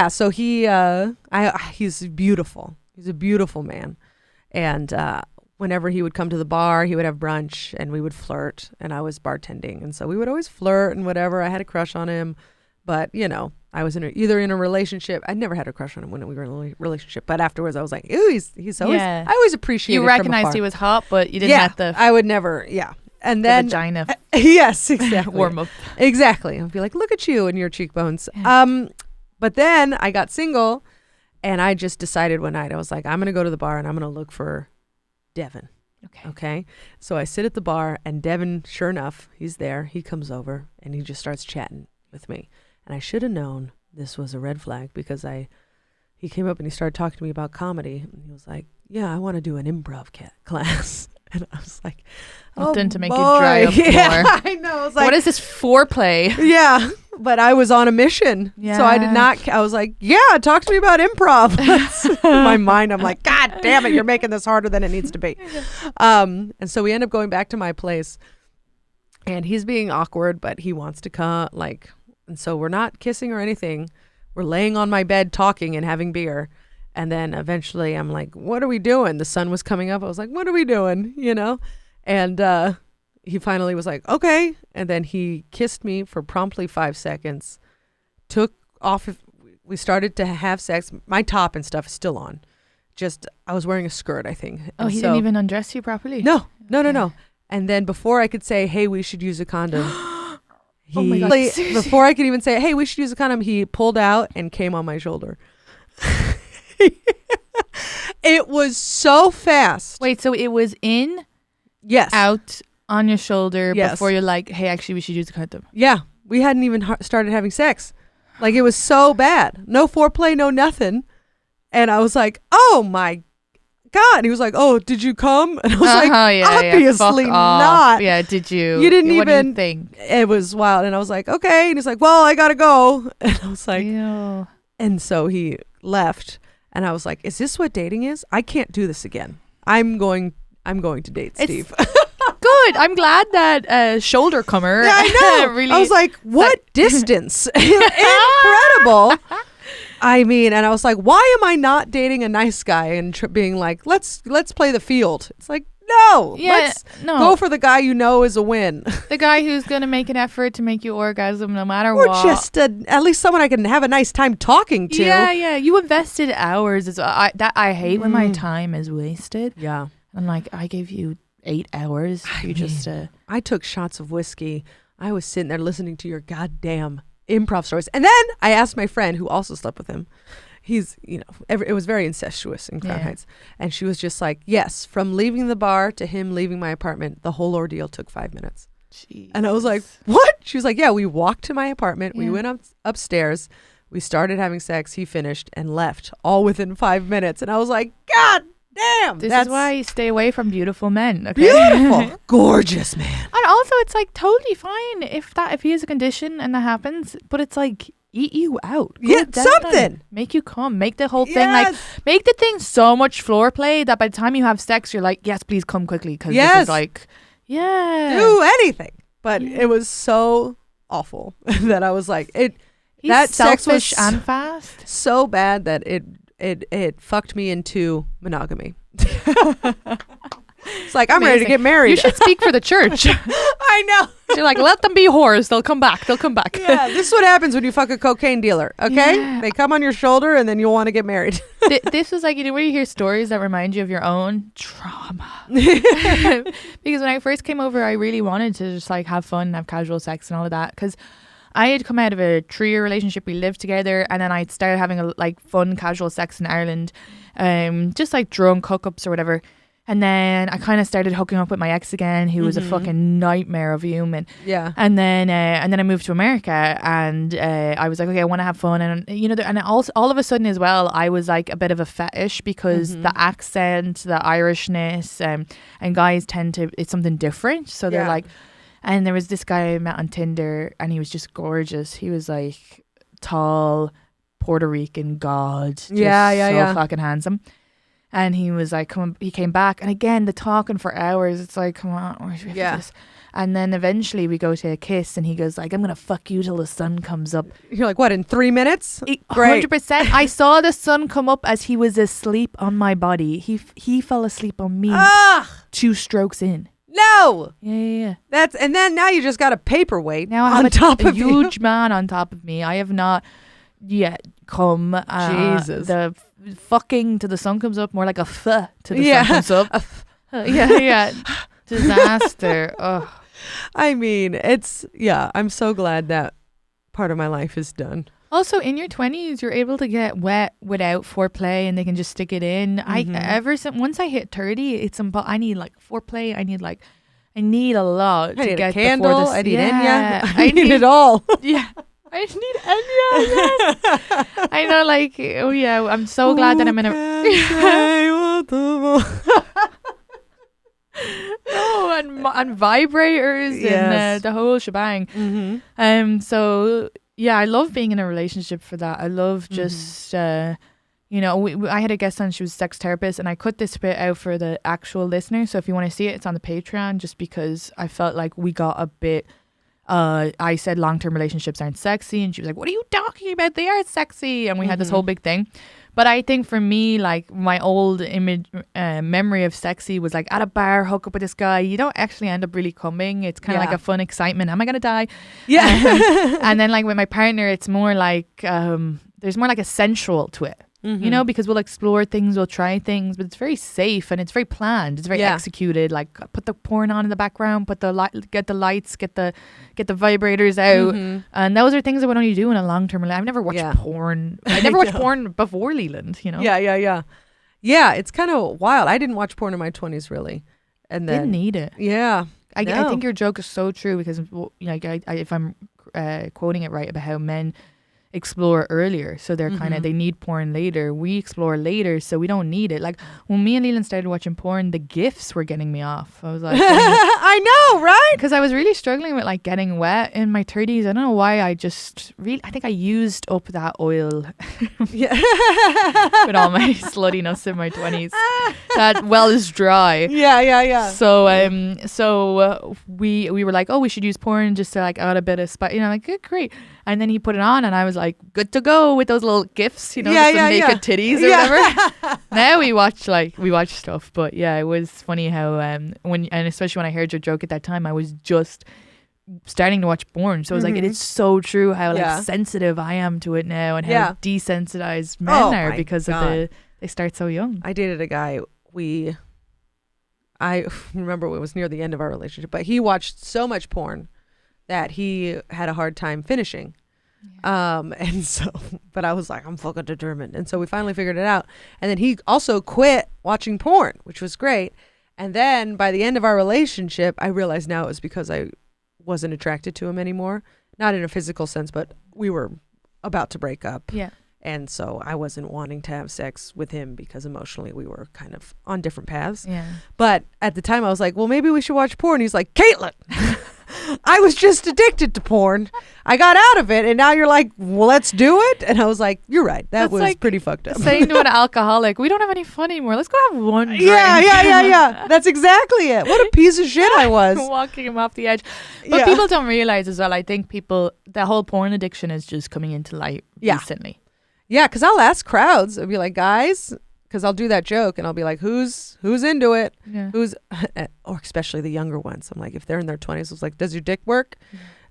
So he's beautiful. He's a beautiful man. And whenever he would come to the bar, he would have brunch and we would flirt. And I was bartending. And so we would always flirt and whatever. I had a crush on him. But, I was either in a relationship. I never had a crush on him when we were in a relationship. But afterwards, I was like, ooh, he's always, I always appreciated You recognized he was hot, but you didn't have the I would never, And then vagina yes, exactly. warm up. Exactly. I'd be like, look at you and your cheekbones. Yeah. But then I got single and I just decided one night, I was like, I'm going to go to the bar and I'm going to look for Devin. Okay. So I sit at the bar and Devin, sure enough, he's there. He comes over and he just starts chatting with me. And I should have known this was a red flag because he came up and he started talking to me about comedy. And he was like, yeah, I want to do an improv class. And I was like, Nothing to make you dry up more. I know. I was like, what is this foreplay? Yeah. But I was on a mission. Yeah. So I did not, I was like, yeah, talk to me about improv. In my mind, I'm like, God damn it, you're making this harder than it needs to be. And so we end up going back to my place and he's being awkward, but he wants to come, and so we're not kissing or anything. We're laying on my bed talking and having beer. And then eventually I'm like, what are we doing? The sun was coming up. I was like, what are we doing? And he finally was like, okay. And then he kissed me for promptly 5 seconds, took off. We started to have sex. My top and stuff is still on. Just, I was wearing a skirt, I think. Oh, he didn't even undress you properly? No. And then before I could say, hey, we should use a condom. Oh my God. Before I could even say, hey, we should use a condom, he pulled out and came on my shoulder. It was so fast. Wait, so it was in, yes, out, on your shoulder yes, before you're like, hey, actually, we should use a condom. Yeah, we hadn't even started having sex. Like, it was so bad. No foreplay, no nothing. And I was like, oh my God. And he was like, oh, did you come? And I was like, obviously not. Yeah, did you? You didn't even think. It was wild. And I was like, okay. And he's like, well, I gotta go. And I was like, ew. And so he left. And I was like, is this what dating is? I can't do this again. I'm going to date Steve. Good. I'm glad that shoulder comer. Yeah, I know. Really, I was like, what distance? Incredible. I mean, and I was like, why am I not dating a nice guy and being like, let's play the field? It's like, no, let's go for the guy you know is a win. The guy who's going to make an effort to make you orgasm no matter or what. Or just at least someone I can have a nice time talking to. Yeah. You invested hours as well. I hate when my time is wasted. Yeah. I'm like, I gave you 8 hours. I took shots of whiskey. I was sitting there listening to your goddamn improv stories. And then I asked my friend who also slept with him. He's, it was very incestuous in Crown Heights. And she was just like, yes, from leaving the bar to him leaving my apartment, the whole ordeal took 5 minutes. Jeez. And I was like, what? She was like, yeah, we walked to my apartment. We went upstairs. We started having sex. He finished and left all within 5 minutes. And I was like, God damn. This is why you stay away from beautiful men. Okay? Beautiful, gorgeous man. And also, it's like totally fine if he has a condition and that happens, but it's like, eat you out. Go something. Make you come. Make the whole thing make the thing so much floor play that by the time you have sex, you're like, yes, please come quickly. Because this is like, do anything. But it was so awful that I was like, that sex was and fast. So bad that it fucked me into monogamy. It's like, I'm ready to get married. You should speak for the church. I know. You're like, let them be whores. They'll come back. Yeah, this is what happens when you fuck a cocaine dealer, okay? Yeah. They come on your shoulder and then you'll want to get married. This was like, when you hear stories that remind you of your own trauma. Because when I first came over, I really wanted to just like have fun and have casual sex and all of that. Because I had come out of a 3-year relationship. We lived together, and then I started having a like fun casual sex in Ireland, just like drunk hookups or whatever. And then I kind of started hooking up with my ex again, who was a fucking nightmare of a human. Yeah. And then I moved to America, and I was like, okay, I want to have fun, and and also all of a sudden as well, I was like a bit of a fetish because the accent, the Irishness, and guys tend to, it's something different, so they're like. And there was this guy I met on Tinder, and he was just gorgeous. He was like tall, Puerto Rican god, just so fucking handsome. And he was like, he came back, and again the talking for hours. It's like, come on, where's this? And then eventually we go to a kiss, and he goes like, I'm gonna fuck you till the sun comes up. You're like, what, in 3 minutes? 100%. I saw the sun come up as he was asleep on my body. He fell asleep on me 2 strokes in. No. Yeah. And then now you just got a paperweight now I have a huge man on top of me. I have not yet come. Jesus. The fucking till the sun comes up, more like a f till the sun comes up. Yeah. Disaster. Ugh. I mean, I'm so glad that part of my life is done. Also, in your 20s, you're able to get wet without foreplay, and they can just stick it in. Once I hit 30, I need like foreplay. I need a lot. I need get a candle. I need Enya. I need it all. Yeah. I need Enya. Yes. I know, like, oh yeah, I'm so glad that I'm in a. And vibrators and the whole shebang. So. Yeah, I love being in a relationship for that. I love just, I had a guest on, she was a sex therapist, and I cut this bit out for the actual listener. So if you want to see it, it's on the Patreon, just because I felt like we got a bit, I said long-term relationships aren't sexy, and she was like, what are you talking about? They are sexy. And we had this whole big thing. But I think for me, like, my old memory of sexy was like at a bar, hook up with this guy. You don't actually end up really coming. It's kind of like a fun excitement. Am I going to die? Yeah. And then like with my partner, it's more like, there's more like a sensual to it. Because we'll explore things, we'll try things, but it's very safe and it's very planned. It's very executed. Like, put the porn on in the background, get the lights, get the vibrators out, and those are things that we only do in a long term relationship. I've never watched porn. I never watched porn before Leland. Yeah. It's kind of wild. I didn't watch porn in my 20s really, and then didn't need it. Yeah, I think your joke is so true, because like if I'm quoting it right about how men explore earlier, so they're kind of, they need porn later. We explore later, so we don't need it. Like when me and Leland started watching porn, the gifs were getting me off. I was like, I know, right? Because I was really struggling with like getting wet in my 30s. I don't know why. I think I used up that oil with all my sluttiness in my 20s. That well is dry. Yeah. So we were like, oh, we should use porn just to like add a bit of spice. Like, great. And then he put it on, and I was like, good to go with those little gifs, just the naked titties or whatever. Now we watch stuff, but yeah, it was funny how and especially when I heard your joke at that time, I was just starting to watch porn, so I was like, it is so true how like sensitive I am to it now, and how desensitized men are because of they start so young. I dated a guy. I remember it was near the end of our relationship, but he watched so much porn that he had a hard time finishing. And so, but I was like, I'm fucking determined. And so we finally figured it out. And then he also quit watching porn, which was great. And then by the end of our relationship, I realized now it was because I wasn't attracted to him anymore. Not in a physical sense, but we were about to break up. Yeah. And so I wasn't wanting to have sex with him because emotionally we were kind of on different paths. Yeah. But at the time I was like, well, maybe we should watch porn. He's like, Caitlin, I was just addicted to porn. I got out of it. And now you're like, well, let's do it. And I was like, you're right. That was like pretty fucked up. Saying to an alcoholic, we don't have any fun anymore. Let's go have one drink. Yeah. That's exactly it. What a piece of shit I was. Walking him off the edge. But people don't realize as well, I think the whole porn addiction is just coming into light recently. Yeah, because I'll ask crowds. I'll be like, guys, because I'll do that joke and I'll be like, who's into it? Yeah. Or especially the younger ones. I'm like, if they're in their 20s, I was like, does your dick work?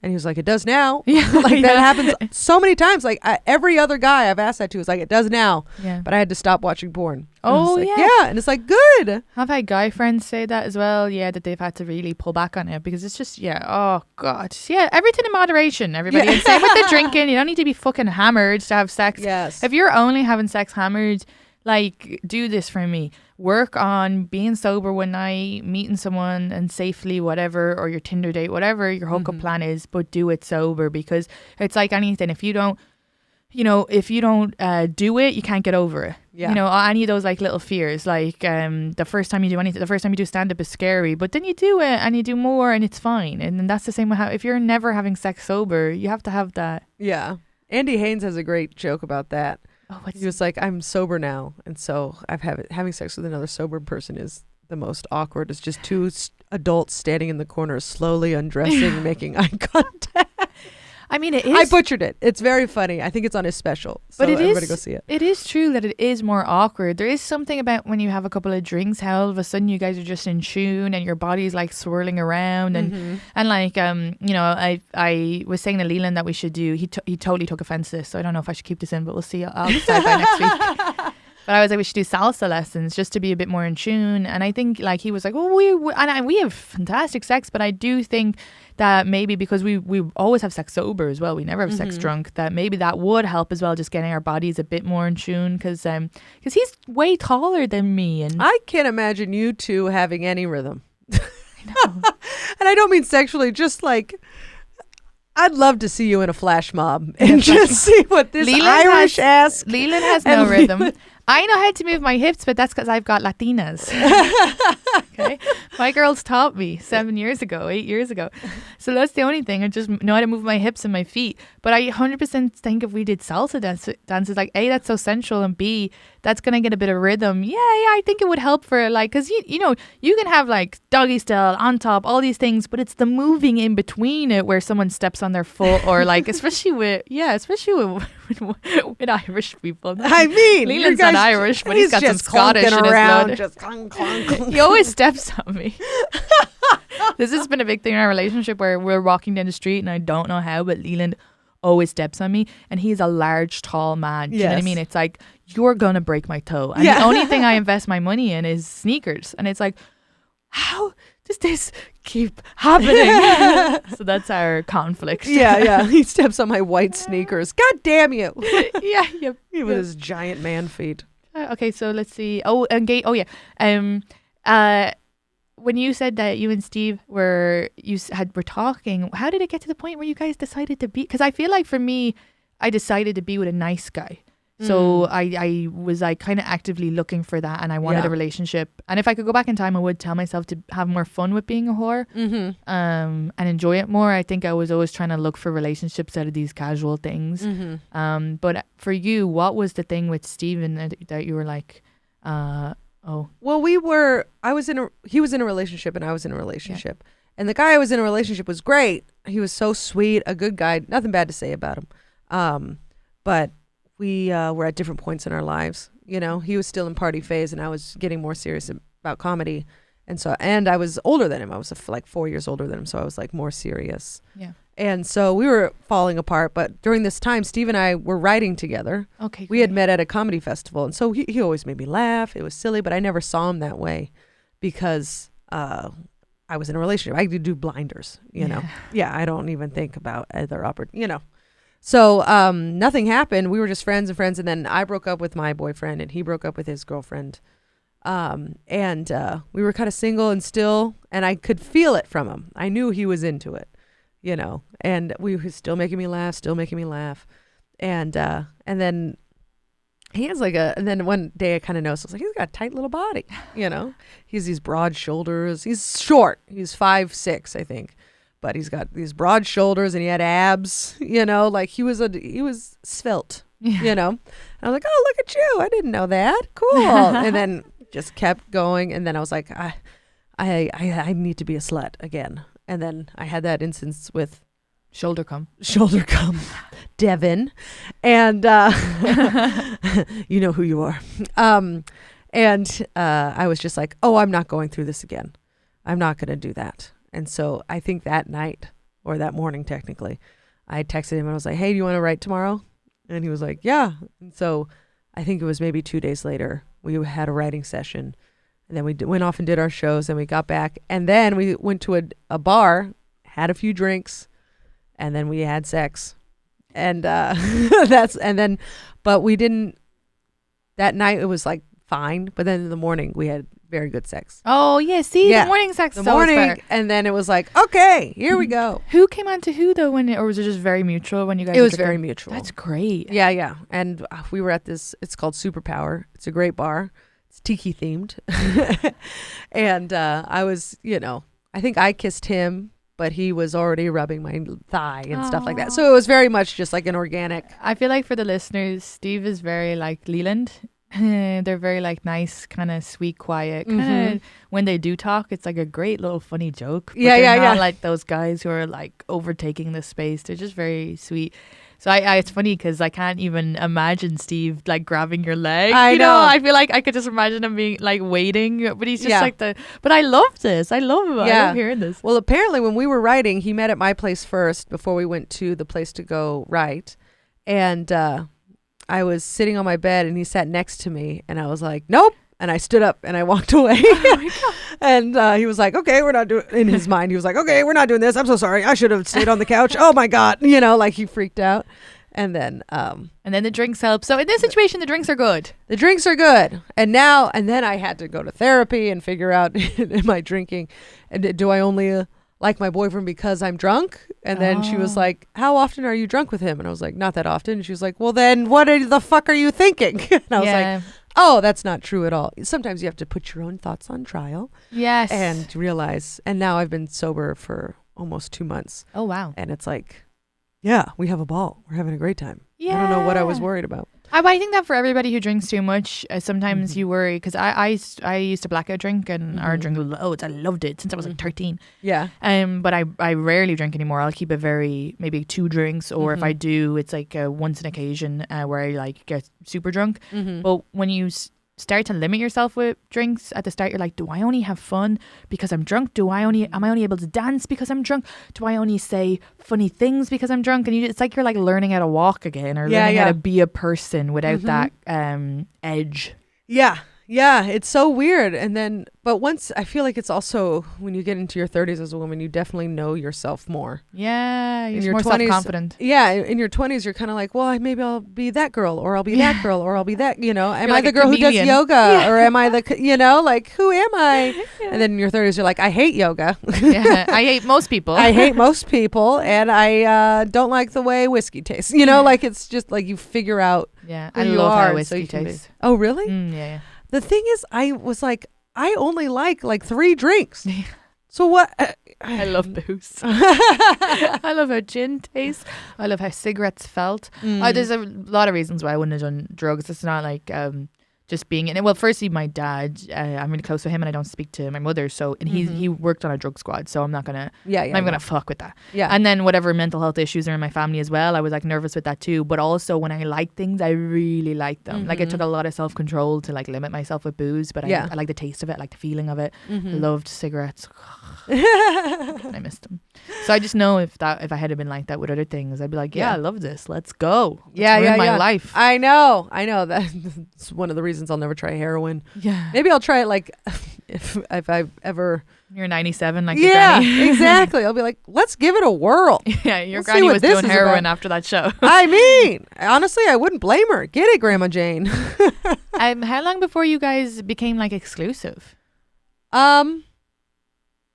And he was like, it does now. Yeah. That happens so many times. Like every other guy I've asked that to is like, it does now. Yeah. But I had to stop watching porn. Oh, like, yeah. And it's like, good. I've had guy friends say that as well. Yeah, that they've had to really pull back on it because it's just, oh, God. Yeah, everything in moderation, everybody. And same with the drinking. You don't need to be fucking hammered to have sex. Yes. If you're only having sex hammered, like, do this for me. Work on being sober one night, meeting someone and safely, whatever, or your Tinder date, whatever your hookup plan is, but do it sober because it's like anything. If you don't do it, you can't get over it. Yeah. You know, any of those like little fears, like the first time you do anything, the first time you do stand up is scary, but then you do it and you do more and it's fine. And then that's the same with if you're never having sex sober, you have to have that. Yeah. Andy Haynes has a great joke about that. He was like, I'm sober now. And so having sex with another sober person is the most awkward. It's just two adults standing in the corner, slowly undressing, making eye contact. I mean, it is. I butchered it. It's very funny. I think it's on his special. So but everybody go see it. It is true that it is more awkward. There is something about when you have a couple of drinks, how all of a sudden you guys are just in tune and your body's like swirling around and like I was saying to Leland that we should do. He totally took offense to this, so I don't know if I should keep this in, but we'll see. I'll decide by next week. But I was like, we should do salsa lessons just to be a bit more in tune. And I think like he was like, well, we have fantastic sex, but I do think that maybe because we always have sex sober as well, we never have sex drunk, that maybe that would help as well, just getting our bodies a bit more in tune because he's way taller than me. And I can't imagine you two having any rhythm. I know. And I don't mean sexually, just like, I'd love to see you in a flash mob and just see what this Irish ass. Leland has no rhythm. I know how to move my hips, but that's because I've got Latinas. Okay, my girls taught me 8 years ago. So that's the only thing. I just know how to move my hips and my feet. But I 100% think if we did salsa dances, like A, that's so sensual, and B, that's gonna get a bit of rhythm. Yeah, I think it would help for like, because you know you can have like doggy style on top, all these things, but it's the moving in between it where someone steps on their foot or like, especially with Irish people. I mean, Leland's not Irish, but he's got some Scottish in his blood. Just clunk, clunk. He always steps on me. This has been a big thing in our relationship where we're walking down the street and I don't know how, but Leland always steps on me, and he's a large, tall man. Do you know what I mean? It's like, you're gonna break my toe. And the only thing I invest my money in is sneakers. And it's like, how does this keep happening? So that's our conflict. Yeah. He steps on my white sneakers. God damn you. Yeah. With his giant man feet. Okay, so let's see. Oh, and Gate. Oh, yeah. When you said that you and Steve were talking, how did it get to the point where you guys decided to be? Because I feel like for me, I decided to be with a nice guy. So I was like kind of actively looking for that, and I wanted a relationship. And if I could go back in time, I would tell myself to have more fun with being a whore, and enjoy it more. I think I was always trying to look for relationships out of these casual things. But for you, what was the thing with Steven that you were like, oh? Well, he was in a relationship and I was in a relationship. And the guy I was in a relationship was great. He was so sweet, a good guy, nothing bad to say about him. But we were at different points in our lives. You know, he was still in party phase and I was getting more serious about comedy. And I was older than him. I was like 4 years older than him. So I was like more serious. Yeah. And so we were falling apart. But during this time, Steve and I were writing together. Okay. We had met at a comedy festival. And so he always made me laugh. It was silly, but I never saw him that way because I was in a relationship. I could do blinders, you know. Yeah, I don't even think about other So nothing happened. We were just friends. And then I broke up with my boyfriend and he broke up with his girlfriend. And we were kind of single and still, and I could feel it from him. I knew he was into it, you know, and we was still making me laugh. And then he has like and then one day I kind of noticed, I was like, he's got a tight little body, you know? He's these broad shoulders. He's short. He's 5'6", I think. But he's got these broad shoulders and he had abs, you know, like he was svelte, you know? And I was like, oh, look at you. I didn't know that. Cool. And then just kept going. And then I was like, I need to be a slut again. And then I had that instance with Shoulder cum, Devin, and you know who you are. And I was just like, oh, I'm not going through this again. I'm not going to do that. And so I think that night, or that morning technically, I texted him and I was like, hey, do you want to write tomorrow? And he was like, yeah. And so I think it was maybe 2 days later, we had a writing session. And then we went off and did our shows, and we got back. And then we went to a bar, had a few drinks, and then we had sex. And but we didn't, that night it was like fine. But then in the morning we had very good sex. Oh, yeah. See, the morning sex is always better. And then it was like, okay, here we go. Who came on to who, though, or was it just very mutual when you guys It was very mutual. That's great. Yeah, yeah. And we were at this, it's called Superpower. It's a great bar. It's tiki themed. And I was, you know, I think I kissed him, but he was already rubbing my thigh and stuff like that. So it was very much just like an organic. I feel like for the listeners, Steve is very like Leland. They're very like nice, kind of sweet, quiet. Kinda, when they do talk, it's like a great little funny joke. But they're not like those guys who are like overtaking the space. They're just very sweet. So it's funny because I can't even imagine Steve like grabbing your leg. I know. I feel like I could just imagine him being like waiting, but he's just like but I love this. I love him. I love hearing this. Well, apparently when we were writing, he met at my place first before we went to the place to go write. And I was sitting on my bed and he sat next to me and I was like, nope. And I stood up and I walked away. Oh my God. And he was like, okay, we're not doing, in his mind, he was like, okay, we're not doing this. I'm so sorry. I should have stayed on the couch. Oh my God. You know, like he freaked out. And then the drinks help. So in this situation, the drinks are good. The drinks are good. And then I had to go to therapy and figure out, am I drinking? And do I only like my boyfriend because I'm drunk? And then she was like, how often are you drunk with him? And I was like, not that often. And she was like, well, then what the fuck are you thinking? And I was like, oh, that's not true at all. Sometimes you have to put your own thoughts on trial. Yes. And realize, and now I've been sober for almost 2 months. Oh, wow. And it's like, yeah, we have a ball. We're having a great time. Yeah. I don't know what I was worried about. I think that for everybody who drinks too much, sometimes you worry, because I used to blackout drink and or drink loads. I loved it since I was like 13. Yeah. But I rarely drink anymore. I'll keep it maybe 2 drinks, or if I do, it's like once an occasion where I like get super drunk. But when you start to limit yourself with drinks at the start, you're like, do I only have fun because I'm drunk? Am I only able to dance because I'm drunk? Do I only say funny things because I'm drunk? And it's like you're like learning how to walk again, or learning how to be a person without that edge. Yeah, it's so weird. And then, but once, I feel like it's also when you get into your 30s as a woman, you definitely know yourself more. Yeah, you're more self-confident. Yeah, in your 20s, you're kind of like, well, maybe I'll be that girl, or I'll be that girl, or I'll be that, you know. Am I the girl who does yoga? Or am I the, you know, like, who am I? And then in your 30s, you're like, I hate yoga. I hate most people. I hate most people, and I don't like the way whiskey tastes. You know, like, it's just like you figure out I love how whiskey tastes. Oh, really? Yeah. The thing is, I was like, I only like 3 drinks. So what? I love booze. I love how gin tastes. I love how cigarettes felt. There's a lot of reasons why I wouldn't have done drugs. It's not like just being in it. Well, firstly, my dad, I'm really close to him and I don't speak to my mother. So, and he worked on a drug squad. So I'm not going to, I'm going to fuck with that. Yeah. And then whatever mental health issues are in my family as well, I was like nervous with that too. But also when I like things, I really like them. Like it took a lot of self-control to like limit myself with booze, but I like the taste of it, I like the feeling of it. Loved cigarettes. I missed them. So I just know if I had been like that with other things, I'd be like, I love this. Let's go. Let's ruin my life. I know. That's one of the reasons I'll never try heroin. Yeah. Maybe I'll try it like if I've ever. You're 97, like your granny. Exactly. I'll be like, let's give it a whirl. Yeah, your granny was doing heroin after that show. I mean, honestly, I wouldn't blame her. Get it, Grandma Jane. How long before you guys became like exclusive?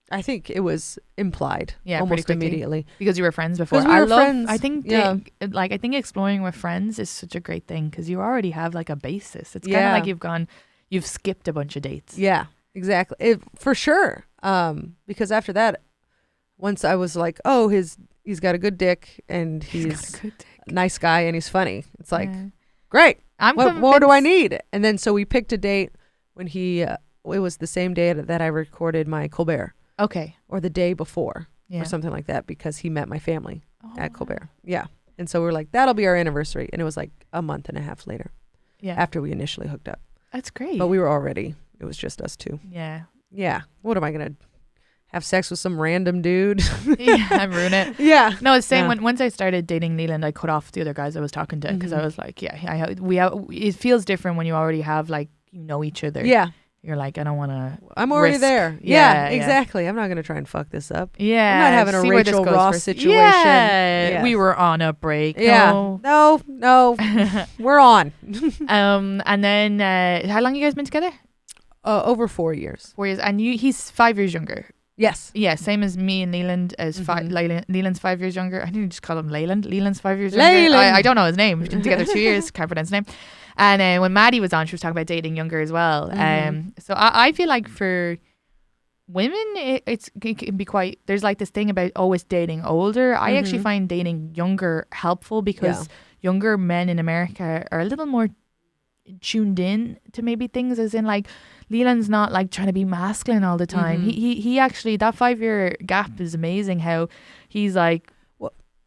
I think it was implied Yeah, almost pretty quickly. immediately. Because you were friends before. 'Cause we were friends, I think, yeah. I think exploring with friends is such a great thing because you already have like a basis. It's kind Yeah. of like you've skipped a bunch of dates. Yeah, exactly. For sure. Because after that, once I was like, oh, he's got a good dick and he's got a good dick. a nice guy and he's funny. It's like, Yeah. great. I'm What more do I convinced- need? And then so we picked a date when it was the same day that I recorded my Colbert, Okay. or the day before, Yeah. or something like that, because he met my family Oh, at Colbert. Yeah. And so we were like, that'll be our anniversary. And it was like a month and a half later Yeah. after we initially hooked up. That's great. But it was just us two. Yeah. Yeah. What am I going to have sex with some random dude? Yeah. I ruin it. Yeah. No, it's the same. Yeah. Once I started dating Leland, I cut off the other guys I was talking to because Mhm. I was like, it feels different when you already have like, you know each other. Yeah. You're like, I don't want to. I'm already risk. there. Yeah, Yeah, yeah. exactly. I'm not going to try and fuck this up. Yeah. I'm not having a see where this Rachel goes Ross first. situation. Yeah. Yes. We were on a break. Yeah. No. No. We're on. And then how long you guys been together? Over 4 years. 4 years. And he's 5 years younger. Yes. Yeah, same as me and Leland. As Mhm. Leland's 5 years younger. I didn't just call him Leland. Leland's 5 years younger. Leland. I don't know his name. We've been together 2 years. Can't pronounce his name. And when Maddie was on, she was talking about dating younger as well. Mhm. So I feel like for women, it can be quite. There's like this thing about always dating older. I actually Mhm. find dating younger helpful because younger men in America are a little more tuned in to maybe things, as in like Leland's not like trying to be masculine all the time. Mhm. He actually, that 5 year gap is amazing how he's like,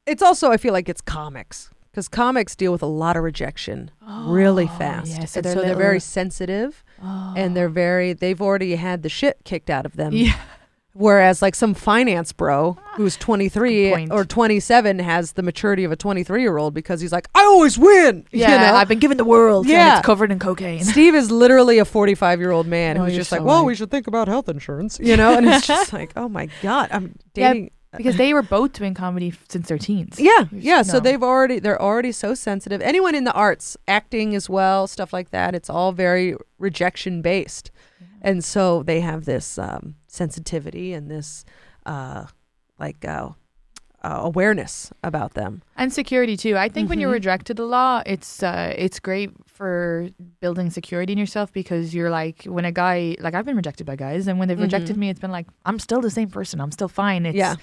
It's also, I feel like it's comics, because comics deal with a lot of rejection really fast. Yeah, So they're very sensitive, and they've already had the shit kicked out of them. yeah. Whereas like some finance bro who's 23 Good point. or 27 has the maturity of a 23-year-old because he's like, I always win. Yeah, You know? I've been given the world and Yeah. it's covered in cocaine. Steve is literally a 45-year-old man No, who's you're just so like, well, right. we should think about health insurance, you know? And it's just like, oh my God, I'm Yeah, dating. Because they were both doing comedy since their teens. Yeah, Which- yeah. So no. they're already so sensitive. Anyone in the arts, acting as well, stuff like that, it's all very rejection based. And so they have this sensitivity and this awareness about them. And security too. I think when you're Mhm. rejected a lot, it's great for building security in yourself, because you're like, when a guy, like I've been rejected by guys, and when they've rejected Mhm. me, it's been like, I'm still the same person. I'm still fine. It's, Yeah.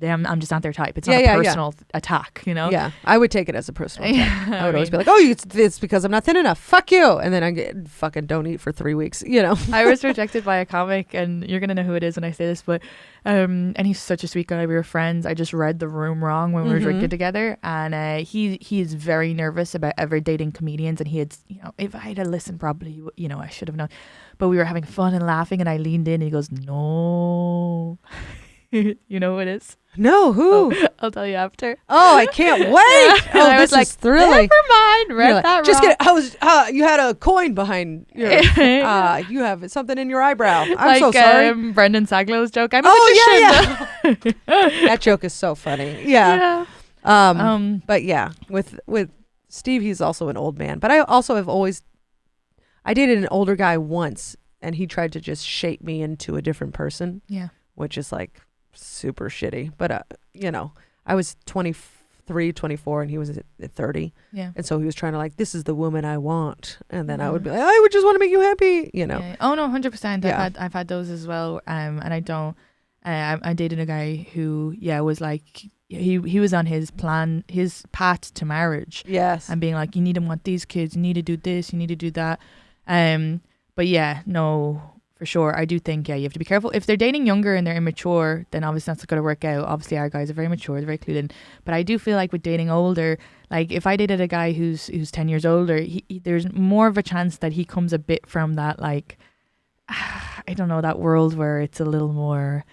I'm just not their type. It's Yeah, not yeah, a yeah. personal attack, you know? Yeah, I would take it as a personal attack. Yeah, I would always be like, oh, it's because I'm not thin enough. Fuck you. And then I get fucking don't eat for 3 weeks, you know? I was rejected by a comic, and you're gonna know who it is when I say this, but and he's such a sweet guy. We were friends. I just read the room wrong when we were Mhm. drinking together, and he is very nervous about ever dating comedians. And he had, if I had listened properly, I should have known. But we were having fun and laughing, and I leaned in, and he goes, "No." You know who it is? No, who? I'll tell you after. Oh, I can't wait. And Oh, I was this is thrilling. Never mind. Read You're like, that just wrong. kidding. I was. You had a coin behind your. You have something in your eyebrow. I'm so sorry. Brendan Saglow's joke. I'm a Oh, magician. That joke is so funny. Yeah. Yeah. But yeah, with Steve, he's also an old man. But I also have always. I dated an older guy once, and he tried to just shape me into a different person, Yeah. which is like super shitty. But I was 23, 24, and he was at 30. Yeah. And so he was trying to like, this is the woman I want. And then I would be like, I would just want to make you happy, you know. Yeah. Oh no, 100%. Yeah. I've had those as well. And I don't. I dated a guy who was like, he was on his path to marriage, Yes. and being like, you need to want these kids, you need to do this, you need to do that. But yeah, no, for sure. I do think, you have to be careful. If they're dating younger and they're immature, then obviously that's not going to work out. Obviously our guys are very mature, they're very clued in. But I do feel like with dating older, like if I dated a guy who's 10 years older, there's more of a chance that he comes a bit from that, like, I don't know, that world where it's a little more,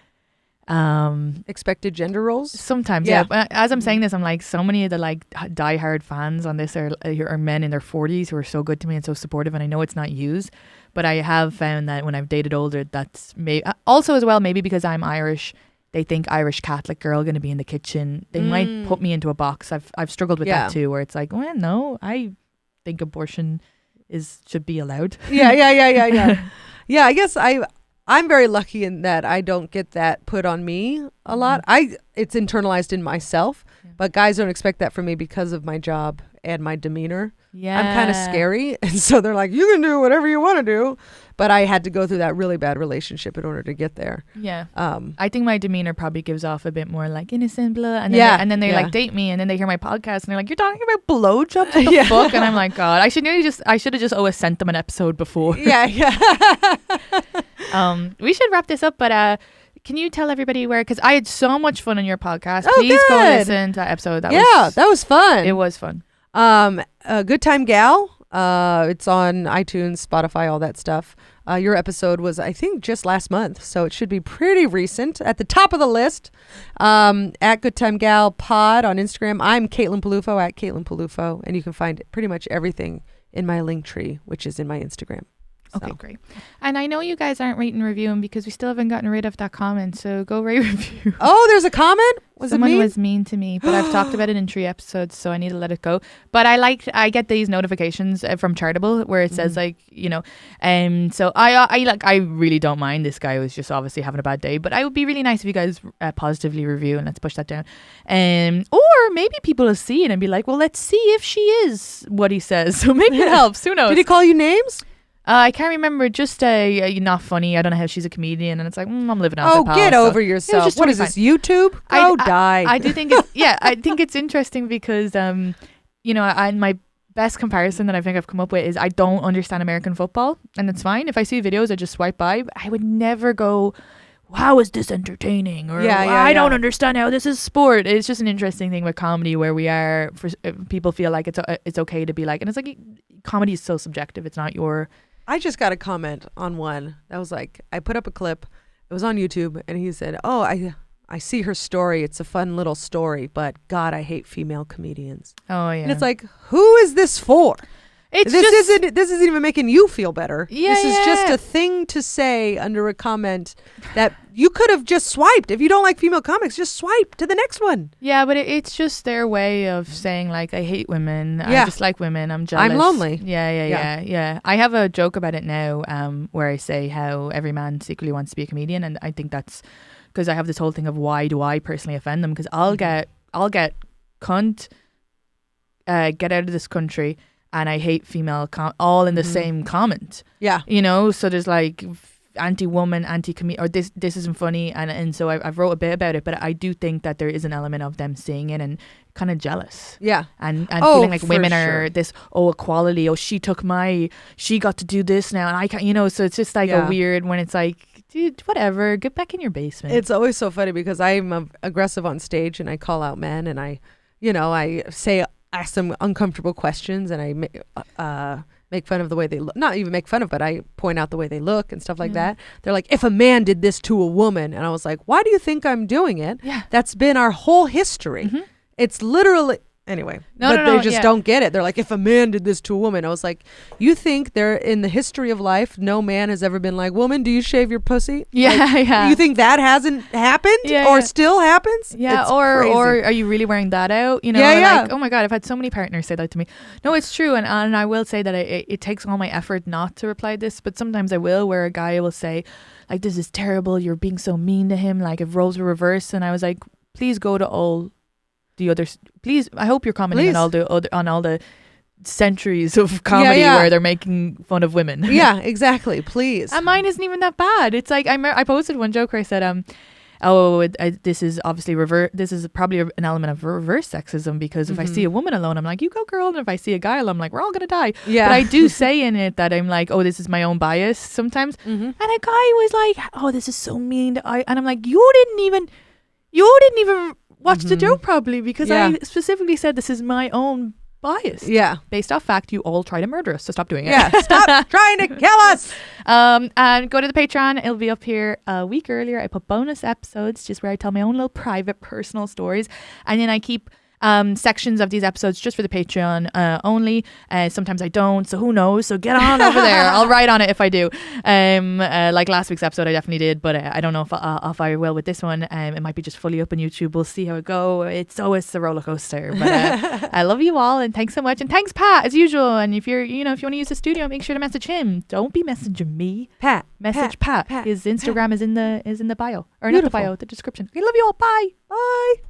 Expected gender roles. sometimes, Yeah. yeah. But as I'm saying this, I'm like, so many of the like diehard fans on this are men in their 40s who are so good to me and so supportive, and I know it's not used, but I have found that when I've dated older, that's also as well, maybe because I'm Irish, they think Irish Catholic girl going to be in the kitchen. They might put me into a box. I've struggled with Yeah. that too, where it's like, well, no, I think abortion should be allowed. Yeah. Yeah, I guess I'm very lucky in that I don't get that put on me a lot. It's internalized in myself, but guys don't expect that from me because of my job and my demeanor. Yeah. I'm kind of scary. And so they're like, you can do whatever you want to do. But I had to go through that really bad relationship in order to get there. Yeah. I think my demeanor probably gives off a bit more like innocent blah. And then they like date me and then they hear my podcast and they're like, you're talking about blowjobs? What the fuck? And I'm like, God, I should have just always sent them an episode before. Yeah. We should wrap this up, but can you tell everybody where? Because I had so much fun on your podcast. Oh, please go good. listen to that episode. That was fun. It was fun. Good Time Gal. It's on iTunes, Spotify, all that stuff. Your episode was, I think, just last month, so it should be pretty recent. At the top of the list, at Good Time Gal Pod on Instagram. I'm Caitlin Peluffo at Caitlin Peluffo, and you can find pretty much everything in my link tree, which is in my Instagram. Okay, great. And I know you guys aren't rating and reviewing because we still haven't gotten rid of that comment. So go rate review. Oh, there's a comment? Someone was mean to me, but I've talked about it in 3 episodes, so I need to let it go. But I get these notifications from Chartable where it says like, so I really don't mind. This guy was just obviously having a bad day, but I would be really nice if you guys positively review, and let's push that down. Or maybe people will see it and be like, well, let's see if she is what he says. So maybe it helps. Who knows? Did he call you names? I can't remember. Just not funny. I don't know how she's a comedian, and it's like I'm living out. Oh, get over yourself. What is this? YouTube? Die. I do think it's I think it's interesting because my best comparison that I think I've come up with is I don't understand American football, and it's fine if I see videos. I just swipe by. I would never go, how is this entertaining? Or I don't understand how this is sport. It's just an interesting thing with comedy where we are. People feel like it's okay to be like, and it's like comedy is so subjective. It's not your. I just got a comment on one that was like, I put up a clip. It was on YouTube, and he said, "Oh, I see her story. It's a fun little story, but God, I hate female comedians." Oh yeah. And it's like, who is this for? This isn't even making you feel better. Yeah, this is just a thing to say under a comment that you could have just swiped. If you don't like female comics, just swipe to the next one. Yeah, but it's just their way of saying like, I hate women. I dislike women. I'm jealous. I'm lonely. Yeah. I have a joke about it now where I say how every man secretly wants to be a comedian. And I think that's because I have this whole thing of why do I personally offend them? Because I'll get cunt, get out of this country, and I hate female all in the same comment. Yeah. So there's like anti-woman, anti-comedian, or this isn't funny. And so I've wrote a bit about it, but I do think that there is an element of them seeing it and kind of jealous. Yeah. And feeling like women are this, equality. She got to do this now and I can't, so it's just like a weird when it's like, dude, whatever, get back in your basement. It's always so funny because I'm aggressive on stage and I call out men and I ask them uncomfortable questions and I make fun of the way they look. Not even make fun of, but I point out the way they look and stuff like that. They're like, if a man did this to a woman. And I was like, why do you think I'm doing it? Yeah. That's been our whole history. Mm-hmm. It's literally... Anyway, they just don't get it. They're like, if a man did this to a woman. I was like, you think there in the history of life, no man has ever been like, woman, do you shave your pussy? Yeah. You think that hasn't happened or still happens? Yeah, or are you really wearing that out? Like, oh my God, I've had so many partners say that to me. No, it's true. And I will say that it takes all my effort not to reply this, but sometimes I will, where a guy will say, like, this is terrible. You're being so mean to him. Like, if roles were reversed. And I was like, please go to all the others. Please, I hope you're commenting on all the centuries of comedy where they're making fun of women. Yeah, exactly. Please. And mine isn't even that bad. It's like I posted one joke where I said, this is obviously this is probably an element of reverse sexism because if I see a woman alone, I'm like, you go girl, and if I see a guy alone, I'm like, we're all gonna die. Yeah. But I do say in it that I'm like, this is my own bias sometimes. And a guy was like, this is so mean. And I'm like, you didn't even watch the joke probably because I specifically said this is my own bias. Yeah. Based off fact, you all try to murder us, so stop doing it. Yeah, stop trying to kill us. And go to the Patreon. It'll be up here a week earlier. I put bonus episodes just where I tell my own little private personal stories. And then I keep sections of these episodes just for the Patreon only. Sometimes I don't, so who knows? So get on over there. I'll write on it if I do. Like last week's episode, I definitely did, but I don't know if I will with this one. It might be just fully up on YouTube. We'll see how it go. It's always a roller coaster, but I love you all, and thanks so much, and thanks Pat as usual. And if you're, if you want to use the studio, make sure to message him. Don't be messaging me. Message Pat. His Instagram is in the bio, or Beautiful. Not the bio, the description. I love you all. Bye.